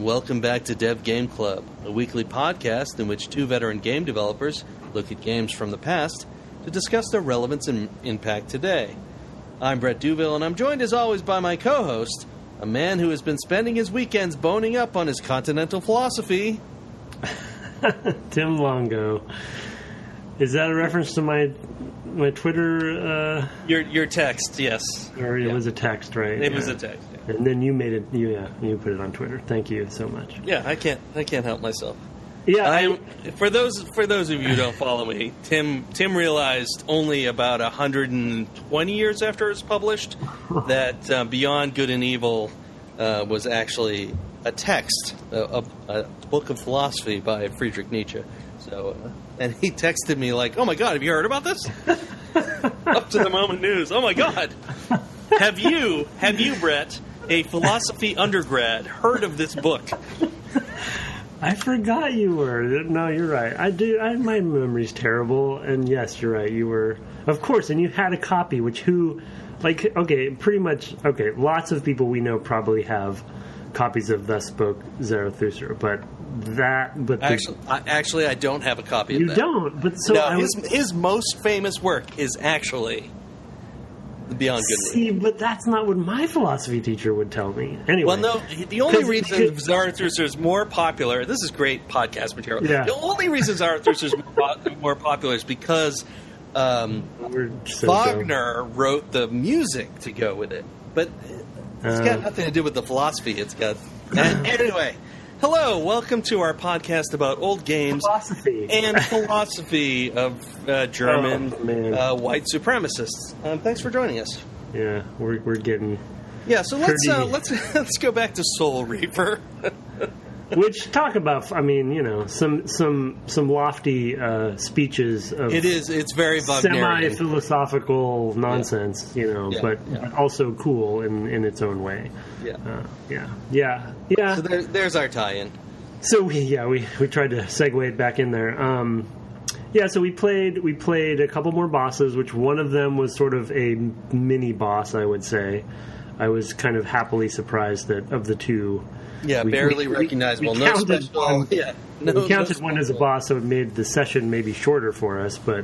and welcome back to Dev Game Club, a weekly podcast in which two veteran game developers look at games from the past to discuss their relevance and impact today. I'm Brett Duville, and I'm joined as always by my co-host, a man who has been spending his weekends boning up on his continental philosophy. Tim Longo. Is that a reference to my Twitter? Your text, yes. Or it was a text, right? It was a text. Yeah. And then you made it. You put it on Twitter. Thank you so much. Yeah, I can't help myself. Yeah, for those of you who don't follow me, Tim realized only about 120 years after it was published that Beyond Good and Evil was actually a text, a book of philosophy by Friedrich Nietzsche. So, and he texted me like, "Oh my God, have you heard about this?" Up to the moment news. Oh my God, have you, Brett, a philosophy undergrad, heard of this book? I forgot you were. No, you're right. I do. My memory's terrible. And yes, you're right. You were, of course. And you had a copy, pretty much. Okay, lots of people we know probably have copies of Thus Spoke Zarathustra, Actually, I don't have a copy of that. You don't. But so no, his most famous work is actually Beyond Good and Evil. But that's not what my philosophy teacher would tell me. Anyway. Well, no, the only reason Zarathustra is more popular... This is great podcast material. Yeah. The only reason Zarathustra is more popular is because Wagner wrote the music to go with it. But it's got nothing to do with the philosophy. It's got... Anyway... Hello, welcome to our podcast about old games and philosophy of German white supremacists. Thanks for joining us. Yeah, we're getting. Yeah, so let's go back to Soul Reaver. Which talk about, some lofty speeches of it's very Wagnerian, semi-philosophical nonsense, but also cool in its own way. Yeah. So there's our tie-in. So we tried to segue it back in there. So we played a couple more bosses, which one of them was sort of a mini boss, I would say. I was kind of happily surprised that of the two. Yeah, barely recognizable. No special. We counted one as a boss, so it made the session maybe shorter for us, but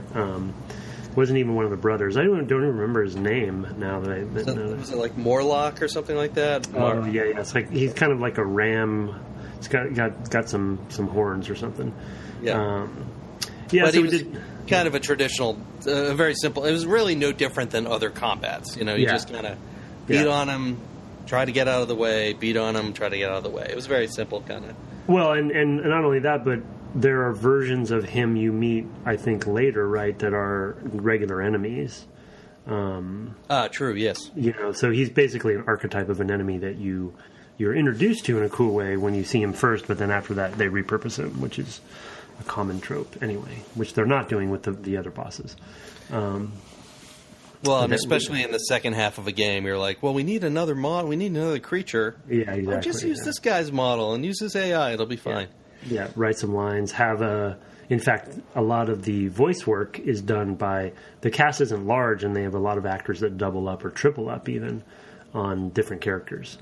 wasn't even one of the brothers. I don't even remember his name now that I... Was it like Morlock or something like that? Oh, yeah. It's like he's kind of like a ram. He's got some horns or something. Yeah. But so we did kind of a traditional, very simple... It was really no different than other combats. You just kind of beat on him, try to get out of the way, beat on him, try to get out of the way. It was very simple, kind of. Well, and not only that, but there are versions of him you meet, I think, later, right, that are regular enemies. True, yes. So he's basically an archetype of an enemy that you're introduced to in a cool way when you see him first, but then after that they repurpose him, which is a common trope anyway, which they're not doing with the other bosses. Well, and especially in the second half of a game, you're like, well, we need another mod, we need another creature. Yeah, exactly. I'll just use this guy's model and use his AI, it'll be fine. Yeah, write some lines, in fact, a lot of the voice work is done by, the cast isn't large, and they have a lot of actors that double up or triple up even on different characters.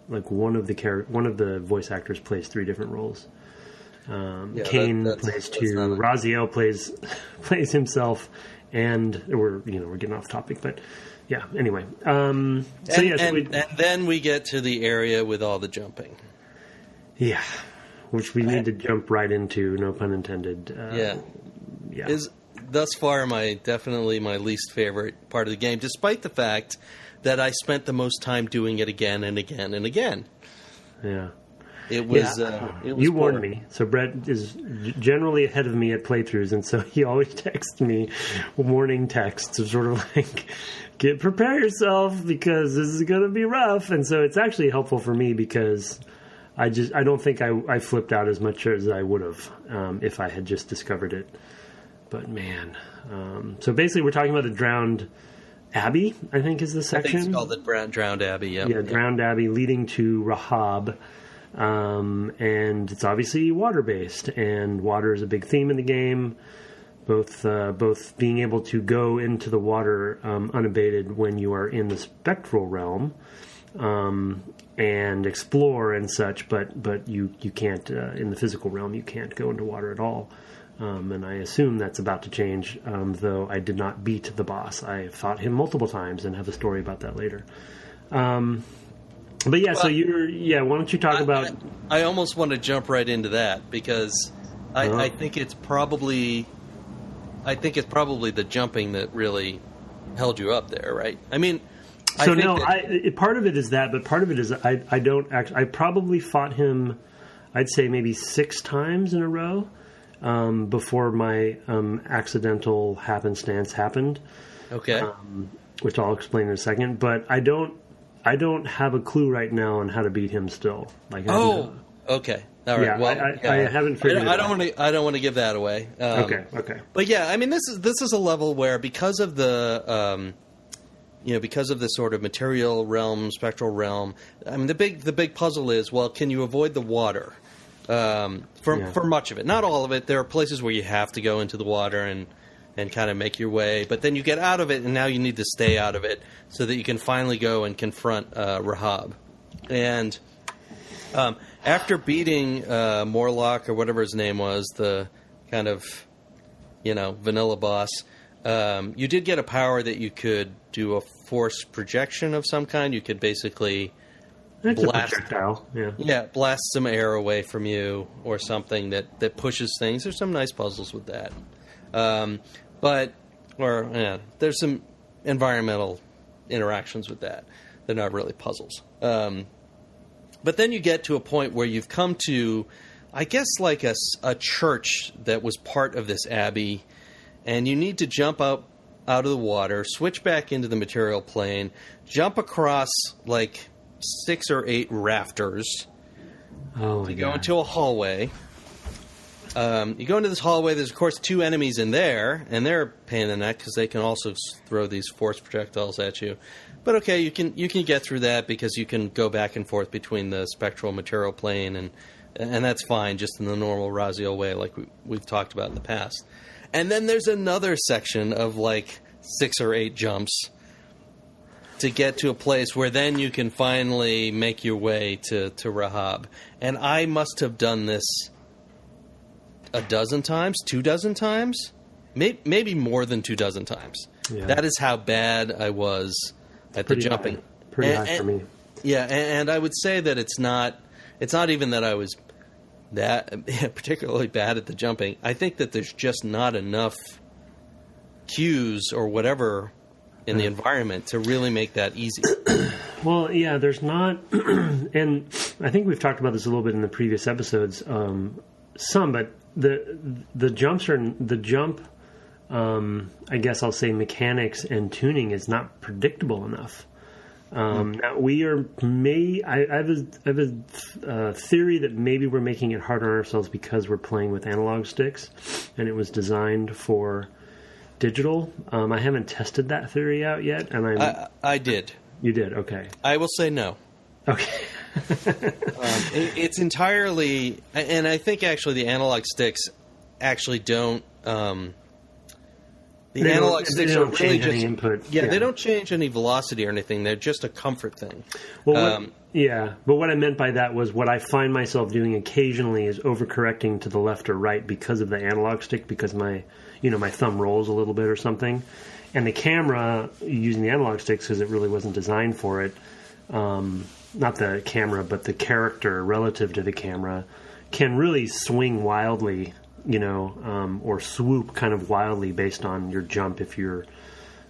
Like one of the voice actors plays 3 different roles. Kain plays 2, Raziel plays himself, and we're getting off topic, but yeah. Anyway, and then we get to the area with all the jumping. Yeah, which we need to jump right into. No pun intended. Yeah. Is thus far definitely my least favorite part of the game, despite the fact that I spent the most time doing it again and again and again. Yeah. It was. You warned me. So Brett is generally ahead of me at playthroughs, and so he always texts me warning texts of sort of like, prepare yourself because this is going to be rough. And so it's actually helpful for me because I don't think I flipped out as much as I would have if I had just discovered it. But man, so basically we're talking about the Drowned Abbey, I think is the section. I think it's called the Drowned Abbey. Yep. Yeah, Drowned Abbey leading to Rahab. And it's obviously water-based, and water is a big theme in the game. Both being able to go into the water unabated when you are in the spectral realm, and explore and such, but you can't in the physical realm. You can't go into water at all. And I assume that's about to change, though I did not beat the boss. I fought him multiple times and have a story about that later. But yeah, so why don't you talk about... I almost want to jump right into that, because I think it's probably the jumping that really held you up there, right? I mean... part of it is that, but part of it is I don't actually... I probably fought him, I'd say maybe 6 times in a row. Before my accidental happenstance happened, okay, which I'll explain in a second. But I don't have a clue right now on how to beat him still. Okay, all right. Yeah, well, I haven't figured it out. I don't want to give that away. Okay. But yeah, I mean, this is a level where because of the because of this sort of material realm, spectral realm. I mean, the big puzzle is, well, can you avoid the water? For much of it, not all of it. There are places where you have to go into the water and kind of make your way, but then you get out of it, and now you need to stay out of it so that you can finally go and confront Rahab. And after beating Morlock, or whatever his name was, the kind of vanilla boss, you did get a power that you could do a force projection of some kind. You could basically That's a projectile, yeah, blast some air away from you or something that pushes things. There's some nice puzzles with that. There's some environmental interactions with that. They're not really puzzles. But then you get to a point where you've come to, I guess, like a church that was part of this abbey, and you need to jump out of the water, switch back into the material plane, jump across, 6 or 8 rafters. You go into a hallway. You go into this hallway. There's, of course, 2 enemies in there, and they're a pain in the neck because they can also throw these force projectiles at you. But okay, you can get through that because you can go back and forth between the spectral material plane, and that's fine, just in the normal Raziel way, like we've talked about in the past. And then there's another section of 6 or 8 jumps to get to a place where then you can finally make your way to Rahab. And I must have done this a dozen times, 24 times, maybe more than 24 times. Yeah. That is how bad I was at the jumping. Pretty high for me. Yeah, and I would say that it's not even that I was that particularly bad at the jumping. I think that there's just not enough cues or whatever in the environment to really make that easy. Well, yeah, there's not, and I think we've talked about this a little bit in the previous episodes. But the jump, I guess I'll say mechanics and tuning is not predictable enough. Now I have a theory that maybe we're making it harder on ourselves because we're playing with analog sticks, and it was designed for digital. I haven't tested that theory out yet, and I did. You did, okay. I will say no. Okay. It's entirely, and I think actually the analog sticks actually don't. The analog sticks don't change any input. Yeah, they don't change any velocity or anything. They're just a comfort thing. Well, but what I meant by that was what I find myself doing occasionally is overcorrecting to the left or right because of the analog stick, because my thumb rolls a little bit or something, and the camera, using the analog sticks because it really wasn't designed for it. Not the camera, but the character relative to the camera can really swing wildly. Or swoop kind of wildly based on your jump if you're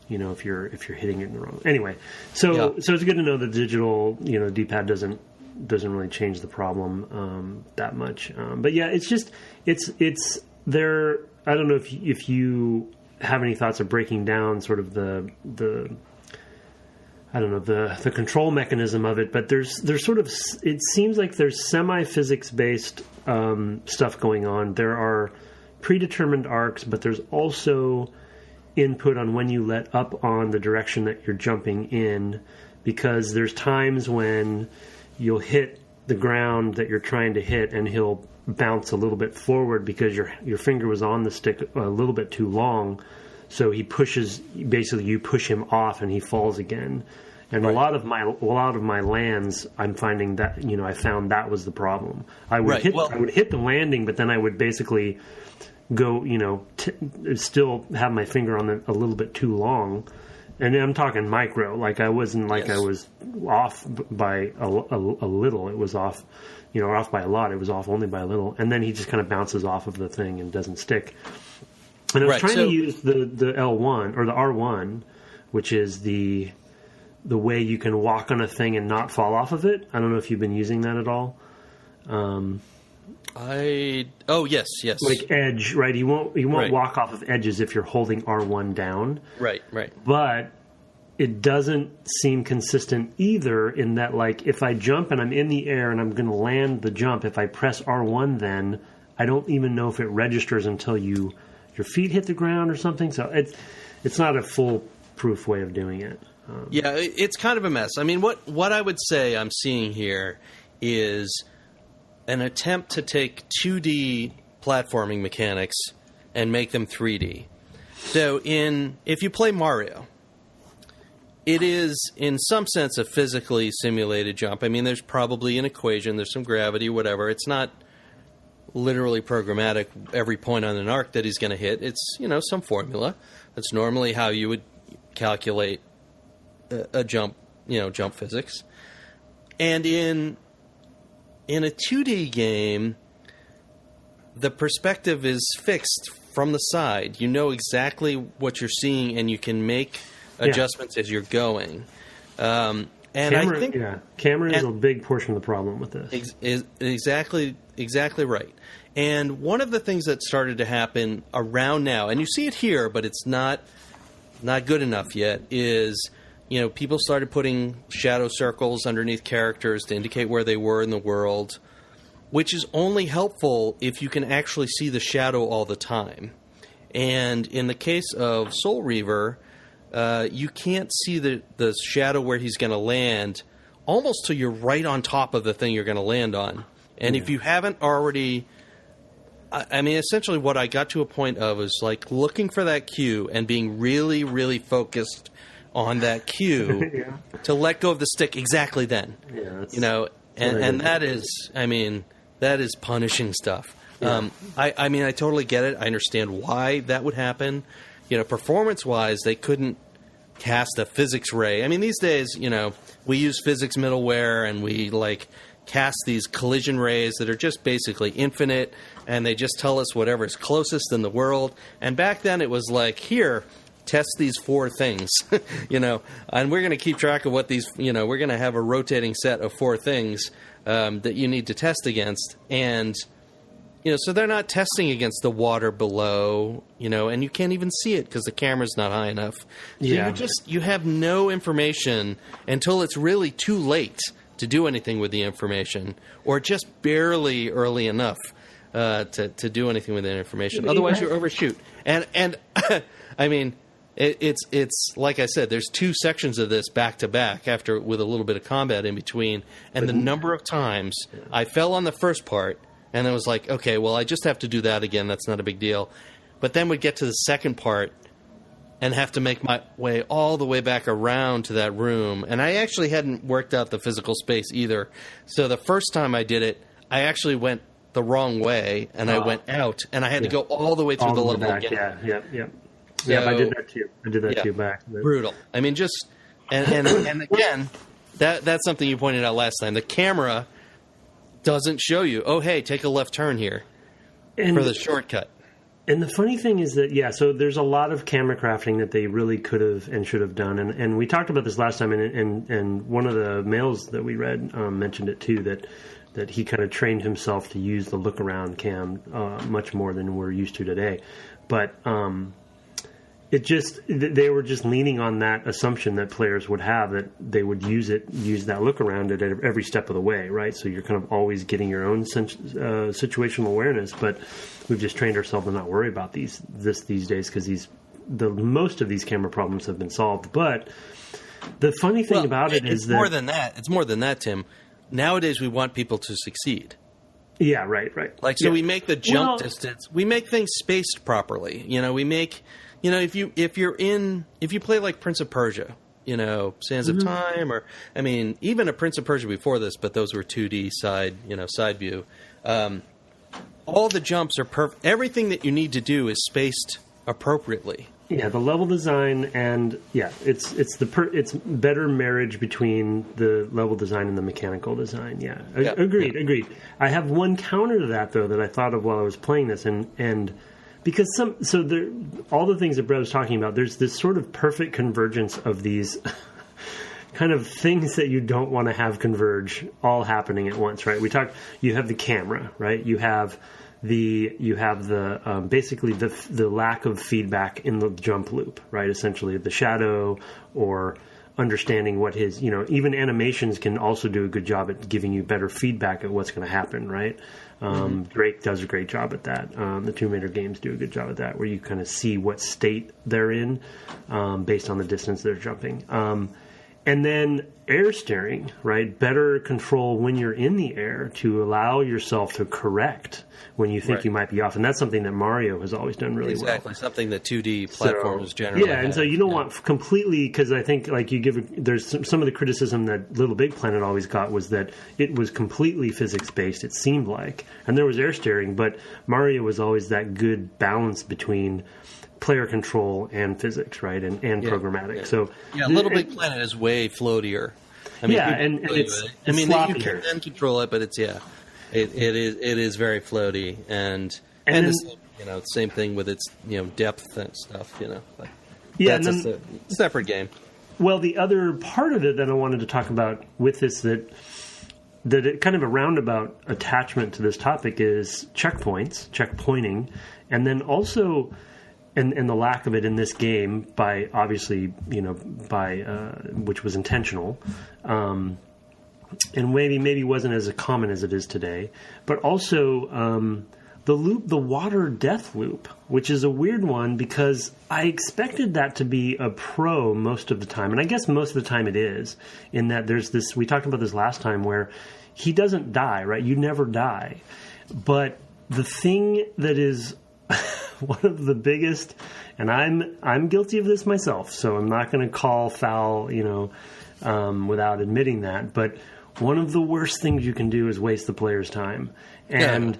hitting it in the wrong. Anyway, so it's good to know that digital, D-pad doesn't really change the problem that much. But yeah, it's there. I don't know if you have any thoughts of breaking down sort of the control mechanism of it, but there's sort of, it seems like there's semi-physics based stuff going on. There are predetermined arcs, but there's also input on when you let up on the direction that you're jumping in, because there's times when you'll hit the ground that you're trying to hit and he'll bounce a little bit forward because your finger was on the stick a little bit too long. So he pushes, basically you push him off and he falls again. And Right. a lot of my lands, I'm finding that I found that was the problem. I would hit the landing, but then I would basically go still have my finger on it a little bit too long. And I'm talking micro. Like I wasn't like I was off by a little. It was off, off by a lot. It was off only by a little. And then he just kind of bounces off of the thing and doesn't stick. And I was trying to use the L1 or the R1, which is the way you can walk on a thing and not fall off of it. I don't know if you've been using that at all. Yes. Like edge, right? You won't walk off of edges if you're holding R1 down. Right. But it doesn't seem consistent either in that, like, if I jump and I'm in the air and I'm going to land the jump, if I press R1 then, I don't even know if it registers until your feet hit the ground or something. So it's not a foolproof way of doing it. It's kind of a mess. I mean, what I would say I'm seeing here is an attempt to take 2D platforming mechanics and make them 3D. So if you play Mario, it is in some sense a physically simulated jump. I mean, there's probably an equation, there's some gravity, whatever. It's not literally programmatic every point on an arc that he's going to hit. It's, some formula. That's normally how you would calculate a jump, jump physics. And in a 2D game, the perspective is fixed from the side. You know exactly what you're seeing, and you can make adjustments as you're going. And camera, I think camera is a big portion of the problem with this. Exactly right. And one of the things that started to happen around now, and you see it here, but it's not good enough yet, is people started putting shadow circles underneath characters to indicate where they were in the world, which is only helpful if you can actually see the shadow all the time. And in the case of Soul Reaver, you can't see the shadow where he's going to land almost till you're right on top of the thing you're going to land on. And if you haven't already... I mean, essentially what I got to a point of is like looking for that cue and being really, really focused on that cue to let go of the stick exactly then. And that is, that is punishing stuff. Yeah. I totally get it. I understand why that would happen. Performance-wise, they couldn't cast a physics ray. I mean, these days, we use physics middleware and we cast these collision rays that are just basically infinite, and they just tell us whatever's closest in the world. And back then it was like, here, test these 4 things, and we're going to keep track of what these, we're going to have a rotating set of 4 things that you need to test against. And, so they're not testing against the water below, and you can't even see it because the camera's not high enough. So you have no information until it's really too late to do anything with the information, or just barely early enough to do anything with the information. Otherwise, you overshoot. And I mean, it's like I said, there's 2 sections of this back to back with a little bit of combat in between, and the number of times I fell on the first part, and I was like, okay, well, I just have to do that again. That's not a big deal. But then we'd get to the second part and have to make my way all the way back around to that room. And I actually hadn't worked out the physical space either. So the first time I did it, I actually went the wrong way, and I went out, and I had to go all the way through the level again. Yeah, I did that too. I did that too back. Brutal. I mean, just... And again, that's something you pointed out last time. The camera doesn't show you, oh, hey, take a left turn here for the shortcut. And the funny thing is that, so there's a lot of camera crafting that they really could have and should have done. And we talked about this last time, and one of the mails that we read mentioned it too, that he kind of trained himself to use the look-around cam much more than we're used to today. But they were just leaning on that assumption that players would have, that they would use that look around it at every step of the way, right? So you're kind of always getting your own situational awareness, but we've just trained ourselves to not worry about these days because most of these camera problems have been solved. But the funny thing about it is that... It's more than that, Tim. Nowadays we want people to succeed. Yeah, right. So we make the jump distance. We make things spaced properly. We make... if you play like Prince of Persia, Sands of Time, or I mean, even a Prince of Persia before this, but those were 2D side view. All the jumps are perfect. Everything that you need to do is spaced appropriately. Yeah, the level design and it's better marriage between the level design and the mechanical design. Yeah, agreed. I have one counter to that though that I thought of while I was playing this, and because all the things that Brett was talking about, there's this sort of perfect convergence of these kind of things that you don't want to have converge all happening at once, right? You have the camera, right? You have the basically the lack of feedback in the jump loop, right? Essentially the shadow, or understanding what his, even animations can also do a good job at giving you better feedback at what's going to happen, right? Drake does a great job at that. The Tomb Raider games do a good job at that, where you kind of see what state they're in based on the distance they're jumping. And then air steering, right? Better control when you're in the air to allow yourself to correct when you think you might be off. And that's something that Mario has always done really well. Exactly, something that 2D platforms generally and have. so you don't want completely, because I think there's some of the criticism that Little Big Planet always got was that it was completely physics-based, it seemed like. And there was air steering, but Mario was always that good balance between player control and physics, right, and programmatic. Yeah. So Little Big Planet is way floatier. I mean, it's you floppier. can control it, but it's it is very floaty, and the same thing with its depth and stuff. But that's a separate game. Well, the other part of it that I wanted to talk about with this that it kind of a roundabout attachment to this topic is checkpointing, and then also. And the lack of it in this game by obviously, which was intentional, and maybe wasn't as common as it is today, but also the water death loop, which is a weird one because I expected that to be a pro most of the time, and I guess most of the time it is, in that there's this, we talked about this last time, where he doesn't die, right? You never die, but the thing that is one of the biggest, and I'm guilty of this myself, so I'm not going to call foul, without admitting that. But one of the worst things you can do is waste the player's time, and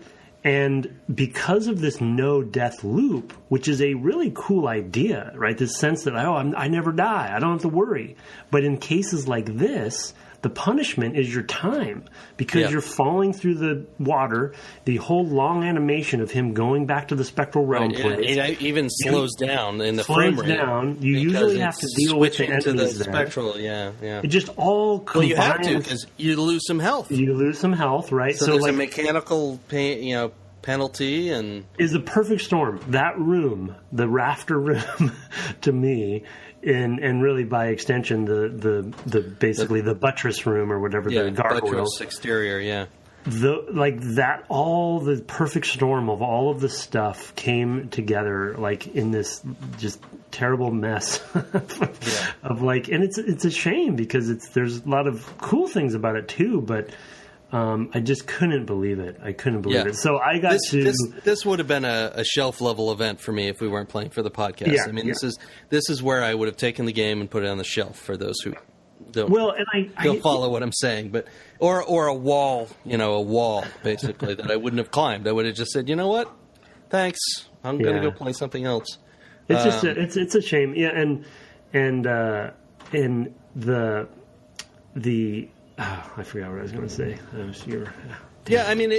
because of this no death loop, which is a really cool idea, right? This sense that I never die, I don't have to worry. But in cases like this, the punishment is your time, because you're falling through the water. The whole long animation of him going back to the spectral realm place. It even slows down in the frame rate. You usually have to deal with the enemies to the there. Spectral, It just all combines. Well, you have to, because you lose some health. Right? So there's a mechanical penalty, and is the perfect storm. That room, the rafter room, to me. And really, by extension, the basically the buttress room or whatever, the gargoyle buttress exterior, all the perfect storm of all of the stuff came together in this just terrible mess of and it's a shame because there's a lot of cool things about it too, but. I just couldn't believe it. it. So I got This would have been a shelf level event for me if we weren't playing for the podcast. Yeah, I mean, this is where I would have taken the game and put it on the shelf for those who don't. Well, and don't follow what I'm saying, but or a wall, basically that I wouldn't have climbed. I would have just said, you know what, thanks, I'm going to go play something else. It's just it's a shame, and the. Oh, I forgot what I was going to say. I mean,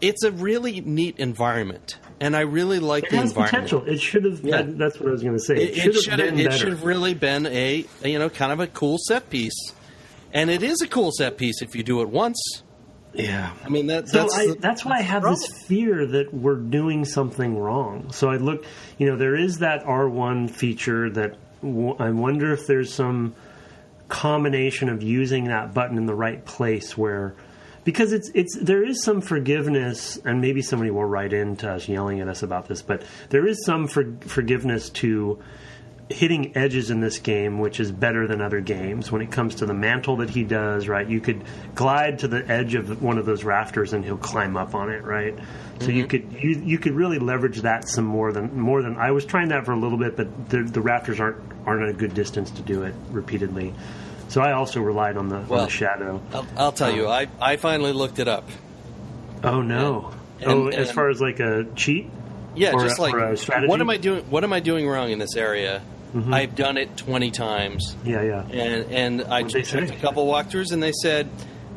it's a really neat environment, and I really like the environment. It has potential. It should have. Yeah. That's what I was going to say. It should have really been a kind of a cool set piece, and it is a cool set piece if you do it once. Yeah, I mean that's why I have this fear that we're doing something wrong. So I look, there is that R1 feature that I wonder if there's some combination of using that button in the right place because there is some forgiveness, and maybe somebody will write in to us yelling at us about this, but there is some forgiveness to hitting edges in this game, which is better than other games. When it comes to the mantle that he does, right, you could glide to the edge of one of those rafters and he'll climb up on it, right? So you could really leverage that some more than I was trying that for a little bit, but the rafters aren't at a good distance to do it repeatedly. So I also relied on the shadow. I'll tell you, I finally looked it up. Oh no! As far as like a cheat? Yeah, or just like a strategy? What am I doing wrong in this area? Mm-hmm. I've done it 20 times. Yeah. And I took a couple walkthroughs, and they said,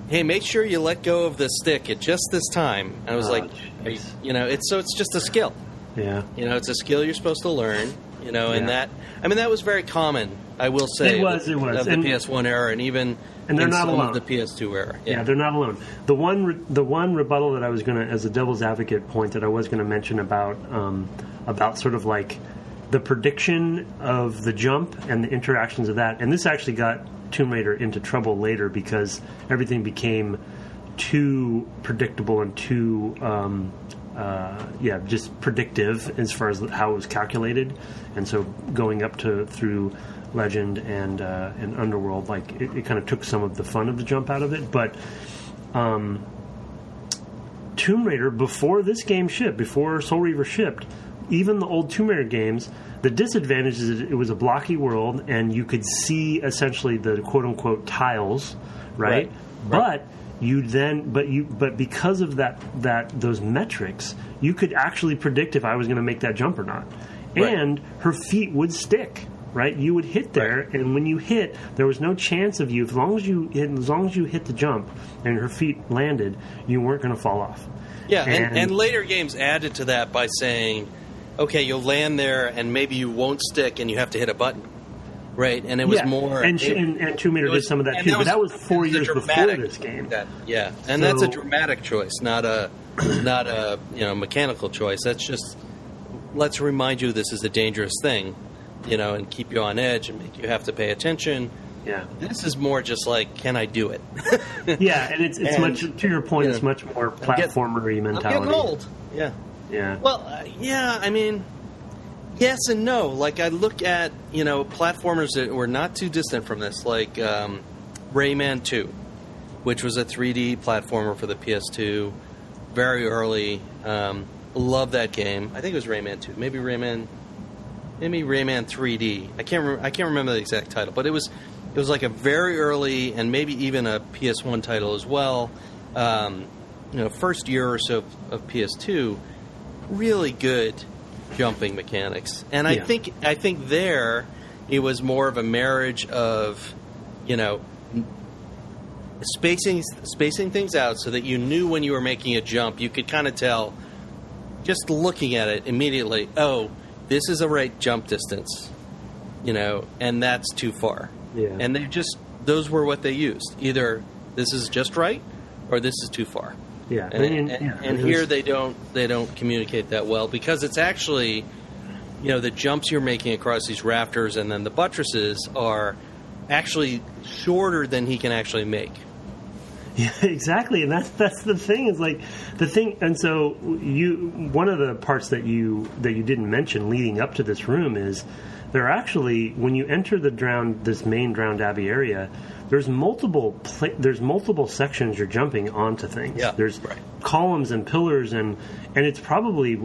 "Hey, make sure you let go of the stick at just this time." And I was it's just a skill. Yeah. It's a skill you're supposed to learn. And that was very common. I will say it was of the PS1 era, and even they're in not some alone. of the PS2 era. Yeah, they're not alone. The one rebuttal that I was going to, as a devil's advocate point, that I was going to mention about sort of like the prediction of the jump and the interactions of that, and this actually got Tomb Raider into trouble later because everything became too predictable and too just predictive as far as how it was calculated, and so going up through Legend and Underworld, like it kind of took some of the fun of the jump out of it. But Tomb Raider, before this game shipped, before Soul Reaver shipped, even the old Tomb Raider games, the disadvantage is that it was a blocky world and you could see essentially the quote unquote tiles, right? But because of those metrics, you could actually predict if I was going to make that jump or not. Right. And her feet would stick, right? You would hit there, and when you hit, there was no chance of you, as long as you hit the jump and her feet landed, you weren't going to fall off. Yeah, and later games added to that by saying, okay, you'll land there and maybe you won't stick and you have to hit a button. Right, and it was more... And Tomb Raider did some of that too, but that was 4 years before this game. That's a dramatic choice, not a mechanical choice. That's just, let's remind you this is a dangerous thing, and keep you on edge and make you have to pay attention. Yeah. This is more just like, can I do it? Yeah, and it's much, to your point, it's much more platformery mentality. I'm getting old. Yeah. Yeah. Well, yes and no. Like, I look at, platformers that were not too distant from this, like Rayman 2, which was a 3D platformer for the PS2, very early. Love that game. I think it was Rayman 2. Maybe Rayman 3D. I can't remember the exact title, but it was like a very early and maybe even a PS1 title as well. First year or so of PS2, really good jumping mechanics, and I think there it was more of a marriage of spacing things out so that you knew when you were making a jump, you could kind of tell just looking at it immediately, oh, this is a right jump distance, and that's too far. Yeah. And those were what they used, either this is just right or this is too far. Yeah, and here they don't communicate that well, because it's actually, the jumps you're making across these rafters and then the buttresses are actually shorter than he can actually make. Yeah, exactly, and that's the thing is like the thing, and so one of the parts that you didn't mention leading up to this room is there are actually, when you enter this main Drowned Abbey area, there's multiple sections you're jumping onto things. Yeah, there's columns and pillars, and it's probably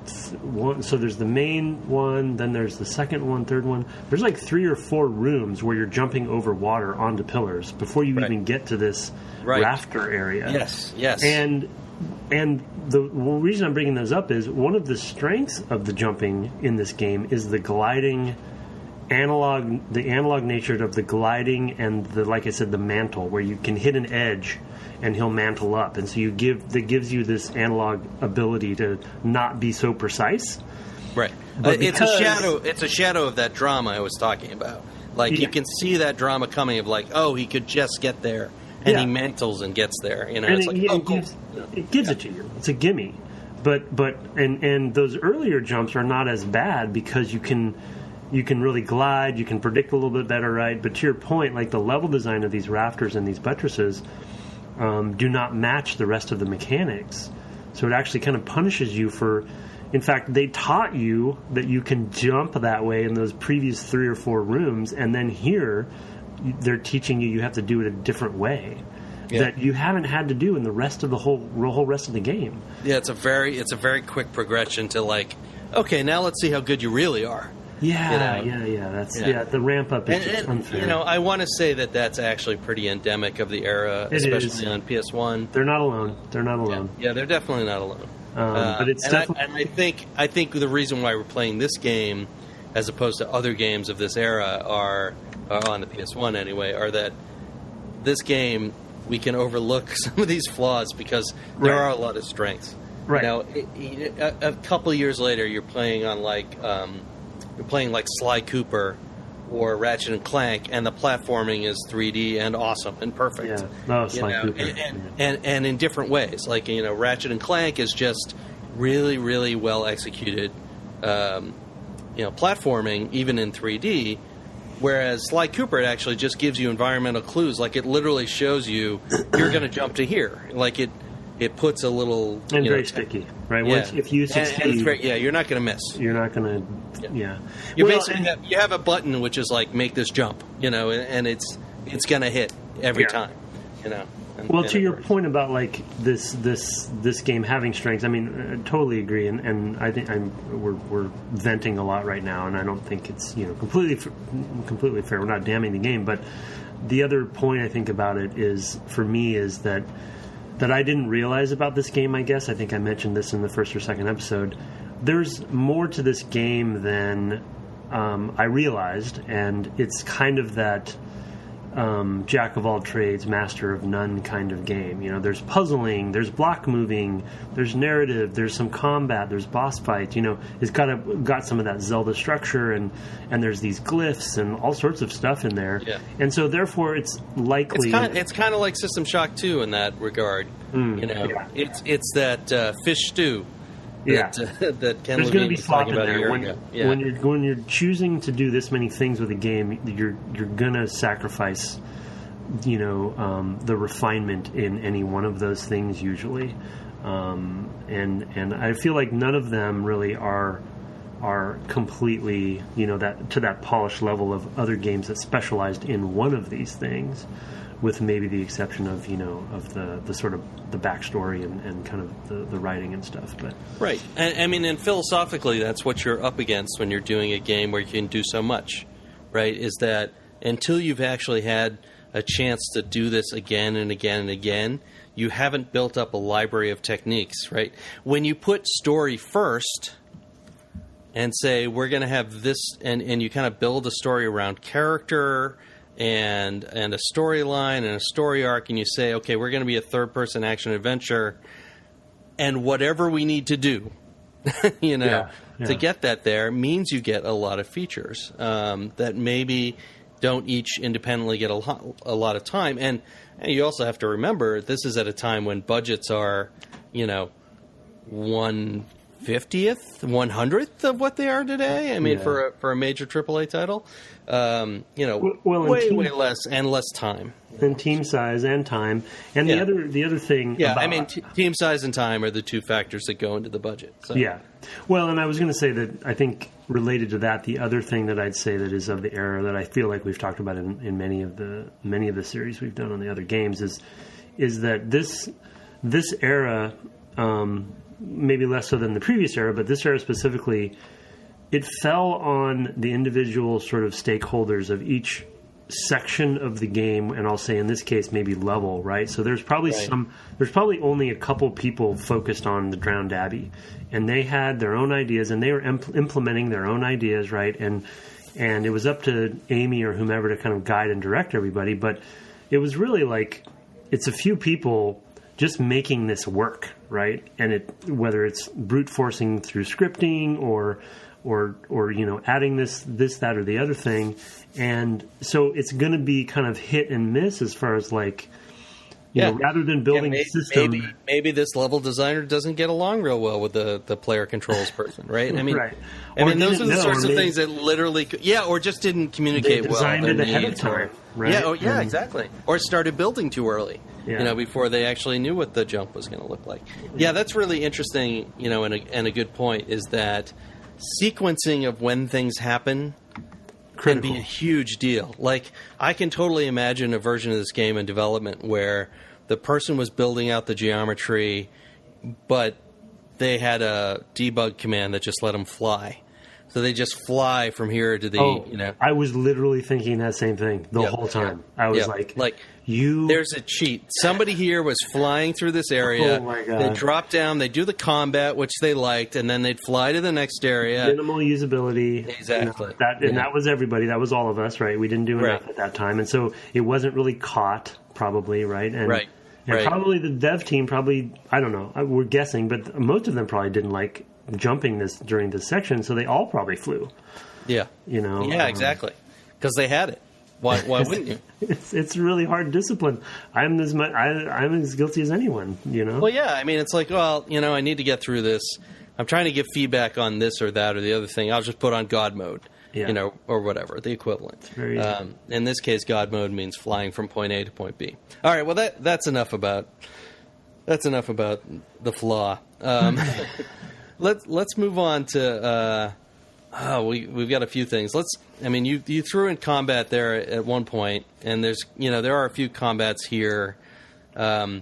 so there's the main one, then there's the second one, third one. There's like 3 or 4 rooms where you're jumping over water onto pillars before you even get to this rafter area. Yes. And the reason I'm bringing those up is one of the strengths of the jumping in this game is the gliding analog nature of the gliding and like I said, the mantle, where you can hit an edge and he'll mantle up, and so that gives you this analog ability to not be so precise. Right. It's a shadow of that drama I was talking about. Like, you can see that drama coming of like, oh, he could just get there, and he mantles and gets there. It gives it to you. It's a gimme. But those earlier jumps are not as bad because you can really glide, you can predict a little bit better, right? But to your point, like the level design of these rafters and these buttresses do not match the rest of the mechanics. So it actually kind of punishes you for, In fact, they taught you that you can jump that way in those previous 3 or 4 rooms, and then here they're teaching you have to do it a different way that you haven't had to do in the rest of the whole rest of the game. Yeah, it's a very quick progression to like, okay, now let's see how good you really are. Yeah, That's the ramp up is just unfair. I want to say that that's actually pretty endemic of the era, especially on PS1. They're not alone. Yeah, they're definitely not alone. But it's definitely. I think the reason why we're playing this game, as opposed to other games of this era, are on the PS1 anyway, are that this game we can overlook some of these flaws because there are a lot of strengths. Right. A couple of years later, you're playing on like Sly Cooper or Ratchet and Clank, and the platforming is 3D and awesome and perfect. Yeah, Sly Cooper. And in different ways. Like, Ratchet and Clank is just really, really well executed, platforming, even in 3D. Whereas Sly Cooper, it actually just gives you environmental clues. Like, it literally shows you you're going to jump to here. Like, it puts a little... And very sticky, right? Yeah. Once, if you succeed... you're not going to miss. You're not going to... Yeah. You have a button which is like, make this jump, and it's going to hit every time, to your point about like this game having strengths, I mean, I totally agree, and I think we're venting a lot right now, and I don't think it's completely fair. We're not damning the game, but the other point I think about it is, for me, is that I didn't realize about this game. I guess I think I mentioned this in the first or second episode. There's more to this game than I realized, and it's kind of that jack of all trades, master of none kind of game. There's puzzling, there's block moving, there's narrative, there's some combat, there's boss fights. It's got some of that Zelda structure, and there's these glyphs and all sorts of stuff in there. Yeah. And so therefore, it's likely it's kind of like System Shock 2 in that regard. It's that fish stew. That Ken There's going to be flop in about there when you're choosing to do this many things with a game. You're going to sacrifice, the refinement in any one of those things usually, and I feel like none of them really are completely that polished level of other games that specialized in one of these things. With maybe the exception of the sort of the backstory and kind of the writing and stuff, but right. And philosophically, that's what you're up against when you're doing a game where you can do so much, right? Is that until you've actually had a chance to do this again and again and again, you haven't built up a library of techniques, right? When you put story first and say we're going to have this, and you kind of build a story around character and a storyline and a story arc, and you say, okay, we're going to be a third-person action adventure, and whatever we need to do, to get that there means you get a lot of features that maybe don't each independently get a lot of time. And you also have to remember, this is at a time when budgets are, 1/50th, 100th of what they are today. I mean, for a major AAA title, way less and less time. And team size and time, and the other thing. Yeah, I mean, team size and time are the two factors that go into the budget. So. Yeah, well, and I was going to say that I think related to that, the other thing that I'd say that is of the era that I feel like we've talked about in many of the series we've done on the other games is that this era. Maybe less so than the previous era, but this era specifically, it fell on the individual sort of stakeholders of each section of the game, and I'll say in this case maybe level, right? So there's probably only a couple people focused on the Drowned Abbey, and they had their own ideas, and they were implementing their own ideas, right? And it was up to Amy or whomever to kind of guide and direct everybody, but it was really like it's a few people just making this work, right? And whether it's brute forcing through scripting or adding this, that, or the other thing, and so it's going to be kind of hit and miss as far as like You know, rather than building a system. Maybe this level designer doesn't get along real well with the player controls person, right? I mean, right. I mean, those are the sorts of things that literally, or just didn't communicate well. Designed it ahead of time, right? Yeah, exactly. Or started building too early, before they actually knew what the jump was going to look like. Yeah, that's really interesting, and a good point is that sequencing of when things happen can be a huge deal. Like, I can totally imagine a version of this game in development where the person was building out the geometry, but they had a debug command that just let them fly. So they just fly from here to the, I was literally thinking that same thing the whole time. I was like, there's a cheat. Somebody here was flying through this area. Oh my God. They drop down, they do the combat, which they liked, and then they'd fly to the next area. Minimal usability. Exactly. That was everybody. That was all of us, right? We didn't do enough at that time. And so it wasn't really caught, probably, right? And, And probably the dev team, I don't know, we're guessing, but most of them probably didn't like jumping this during this section, so they all probably flew. Yeah. Yeah, exactly. Because they had it. Why wouldn't you? It's really hard discipline. I'm as guilty as anyone, Well, yeah. I mean, it's like, I need to get through this. I'm trying to give feedback on this or that or the other thing. I'll just put on God mode, or whatever, the equivalent. In this case, God mode means flying from point A to point B. All right. Well, that's enough about the flaw. Let's move on to. We've got a few things. You threw in combat there at one point, and there are a few combats here. A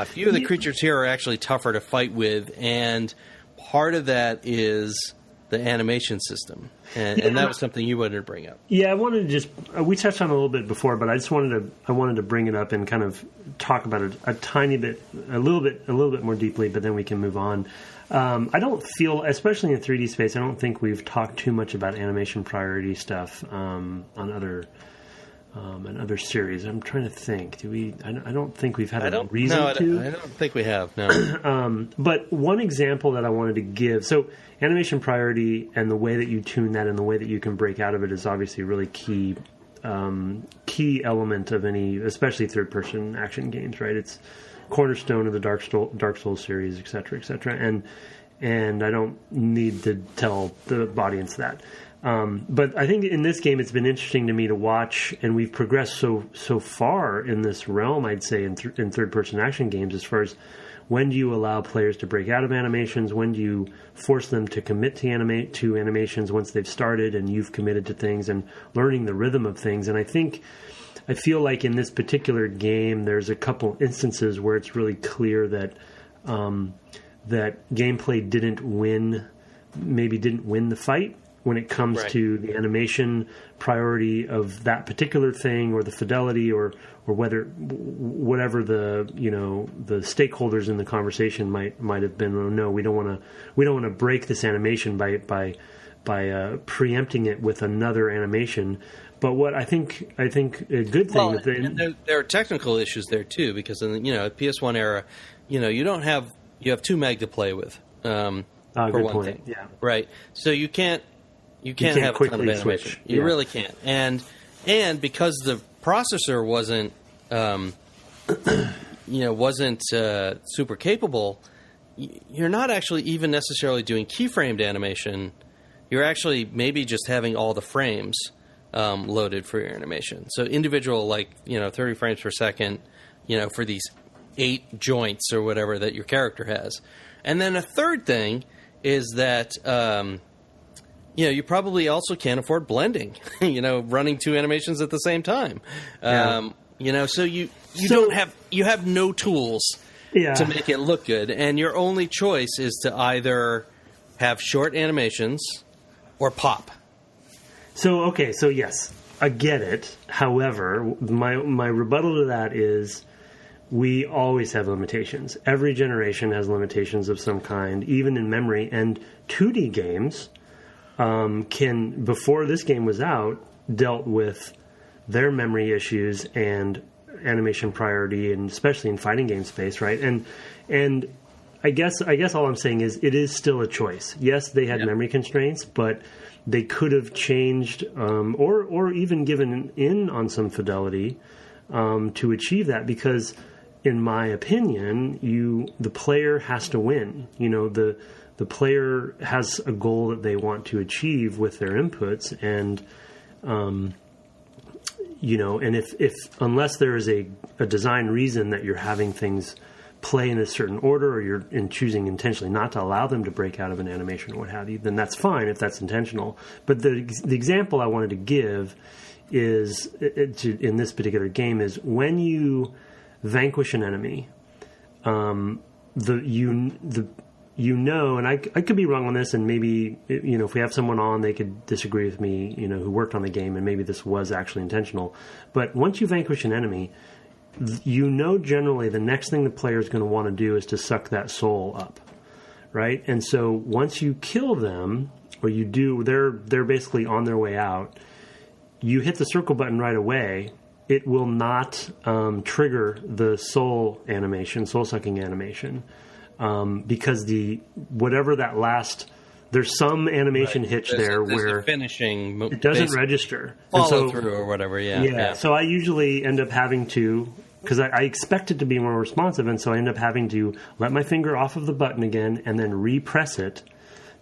few of the creatures here are actually tougher to fight with, and part of that is the animation system, and that was something you wanted to bring up. Yeah, I wanted to we touched on it a little bit before, but I wanted to bring it up and kind of talk about it a little bit more deeply, but then we can move on. I don't feel, especially in 3D space, I don't think we've talked too much about animation priority stuff on other series. I'm trying to think. Do we? I don't think we've had a reason to. I don't think we have. No. But one example that I wanted to give. So animation priority and the way that you tune that and the way that you can break out of it is obviously a really key element of any, especially third-person action games. Right? It's cornerstone of the Dark Souls series, et cetera, and I don't need to tell the audience that. But I think in this game, it's been interesting to me to watch, and we've progressed so far in this realm, I'd say, in third-person action games, as far as when do you allow players to break out of animations, when do you force them to commit to animations once they've started and you've committed to things, and learning the rhythm of things. And I feel like in this particular game, there's a couple instances where it's really clear that that gameplay didn't win the fight when it comes to the animation priority of that particular thing, or the fidelity, or whatever the stakeholders in the conversation might have been. Oh, no, we don't want to break this animation by preempting it with another animation. But what I think a good thing and there are technical issues there too, because in the PS1 era, you have 2 meg to play with for one point. thing, yeah, right. So you can't have a ton of animation. Switch. You really can't, and because the processor wasn't super capable, you're not actually even necessarily doing keyframed animation. You're actually maybe just having all the frames loaded for your animation. So individual, 30 frames per second, for these 8 joints or whatever that your character has. And then a third thing is that, you probably also can't afford blending, running 2 animations at the same time. So you have no tools to make it look good. And your only choice is to either have short animations or pop. So yes, I get it. However, my rebuttal to that is we always have limitations. Every generation has limitations of some kind, even in memory. And 2D games before this game was out, dealt with their memory issues and animation priority, and especially in fighting game space, right? And I guess all I'm saying is it is still a choice. Yes, they had memory constraints, but they could have changed or even given in on some fidelity to achieve that, because in my opinion, the player has to win. The player has a goal that they want to achieve with their inputs, and and if unless there is a design reason that you're having things play in a certain order, or you're choosing intentionally not to allow them to break out of an animation or what have you, then that's fine if that's intentional. But the example I wanted to give is in this particular game is when you vanquish an enemy, and I could be wrong on this, and maybe, if we have someone on, they could disagree with me, who worked on the game, and maybe this was actually intentional. But once you vanquish an enemy, generally the next thing the player is going to want to do is to suck that soul up, right? And so once you kill them, or you do, they're basically on their way out, you hit the circle button right away, it will not trigger the soul-sucking animation. Because whatever that last, there's some animation hitch there's where finishing it doesn't register, follow through or whatever. Yeah. So I usually end up having to, because I expect it to be more responsive, and so I end up having to let my finger off of the button again and then repress it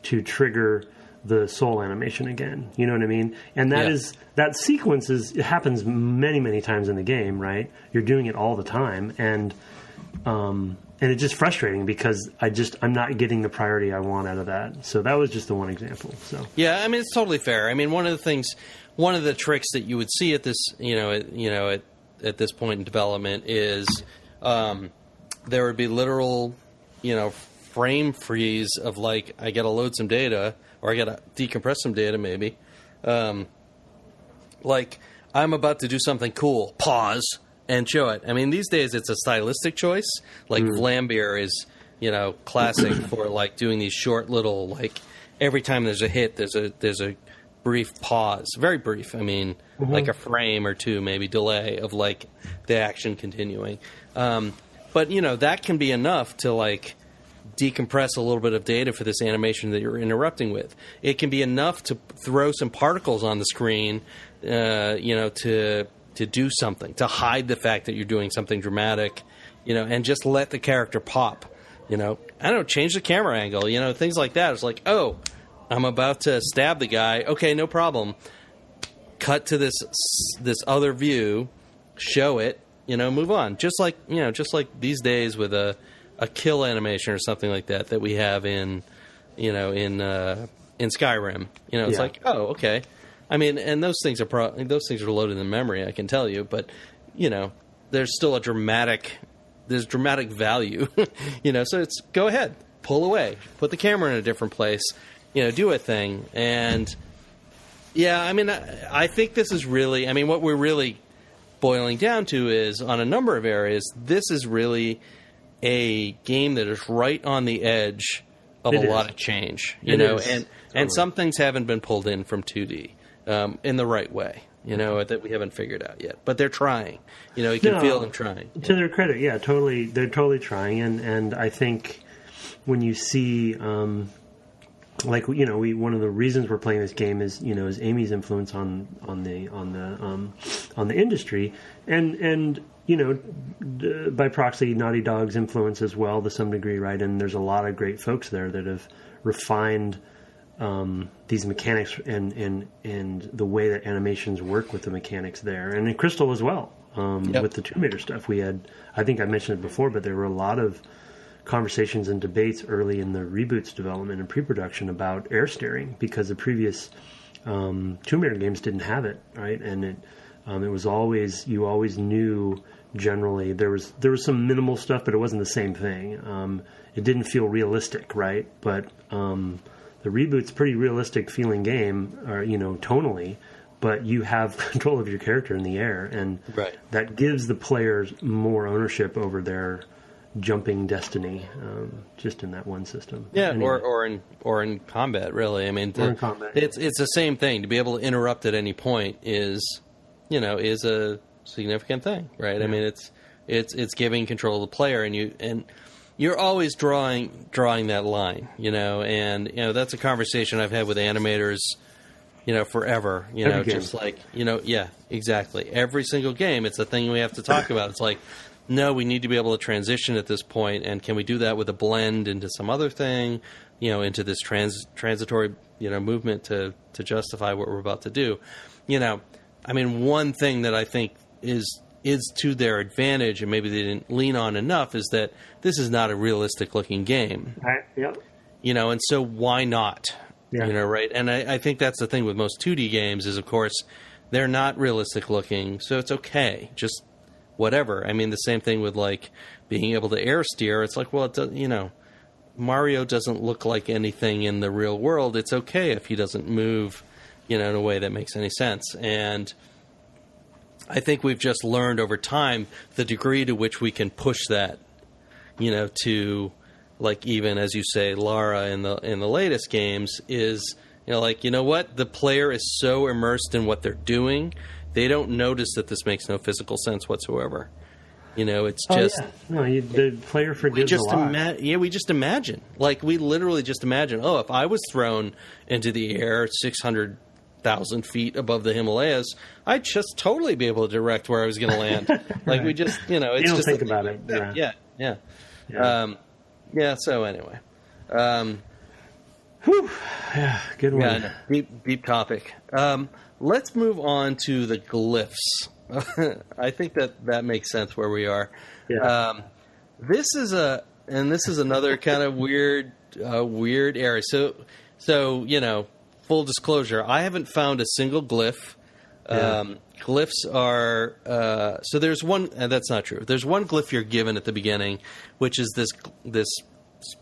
to trigger the soul animation again. You know what I mean? And that sequence it happens many, many times in the game, right? You're doing it all the time, and it's just frustrating because I'm not getting the priority I want out of that. So that was just the one example. So yeah, I mean, it's totally fair. I mean, one of the tricks that you would see at this, at this point in development is there would be literal, frame freeze of like, I got to load some data, or I got to decompress some data maybe. Like, I'm about to do something cool. Pause. And show it. I mean, these days it's a stylistic choice. Like Vlambeer is, classic for like doing these short little, like every time there's a hit, there's a brief pause, very brief. I mean, like a frame or two, maybe delay of like the action continuing. But that can be enough to like decompress a little bit of data for this animation that you're interrupting with. It can be enough to throw some particles on the screen, to do something, to hide the fact that you're doing something dramatic, and just let the character pop, I don't know, change the camera angle, things like that. It's like, oh, I'm about to stab the guy. Okay, no problem. Cut to this other view, show it, move on. Just like these days with a kill animation or something like that we have in Skyrim. It's like, oh, okay. I mean, and those things are loaded in memory, I can tell you, but there's still dramatic value, so it's go ahead, pull away, put the camera in a different place, do a thing. And yeah, I mean, I think this is really, I mean, what we're really boiling down to is, on a number of areas, this is really a game that is right on the edge of a lot of change, and some things haven't been pulled in from 2D. In the right way, that we haven't figured out yet. But they're trying. You can feel them trying. To their credit, yeah, totally. They're totally trying, and I think when you see, one of the reasons we're playing this game is Amy's influence on the industry, and by proxy, Naughty Dog's influence as well to some degree, right? And there's a lot of great folks there that have refined these mechanics and the way that animations work with the mechanics there, and in Crystal as well. With the Tomb Raider stuff, we had, I think I mentioned it before, but there were a lot of conversations and debates early in the reboot's development and pre-production about air steering, because the previous Tomb Raider games didn't have it, right? And it was always, you always knew generally there was some minimal stuff, but it wasn't the same thing. It didn't feel realistic, right? But the reboot's pretty realistic feeling game, or tonally, but you have control of your character in the air, and that gives the players more ownership over their jumping destiny, just in that one system. Yeah, anyway. or in combat, really. I mean, in combat. It's the same thing. To be able to interrupt at any point is a significant thing, right? Yeah. I mean, it's giving control of the player, and you're always drawing that line, and that's a conversation I've had with animators, forever. Every game. Just like, yeah, exactly. Every single game, it's a thing we have to talk about. It's like, no, we need to be able to transition at this point, and can we do that with a blend into some other thing, into this transitory, movement to justify what we're about to do. One thing that I think is to their advantage, and maybe they didn't lean on enough, is that this is not a realistic looking game. Right. Yep. And so why not? Yeah. Right? And I think that's the thing with most 2D games is, of course, they're not realistic looking, so it's okay. Just whatever. The same thing with, like, being able to air steer. It's like, well, Mario doesn't look like anything in the real world. It's okay if he doesn't move, in a way that makes any sense. And I think we've just learned over time the degree to which we can push that, to, like, even as you say, Lara in the latest games is, what? The player is so immersed in what they're doing, they don't notice that this makes no physical sense whatsoever. It's just... No, the player forgives a lot. We just imagine. Like, we literally just imagine, if I was thrown into the air 600,000 feet above the Himalayas, I'd just totally be able to direct where I was going to land. Like, we just, it's you don't just... think about it. Yeah. So anyway. Whew. Yeah, good one. Yeah, deep topic. Let's move on to the glyphs. I think that makes sense where we are. Yeah. This is another kind of weird area. So full disclosure, I haven't found a single glyph. Glyphs are so there's one, and that's not true. There's one glyph you're given at the beginning, which is this.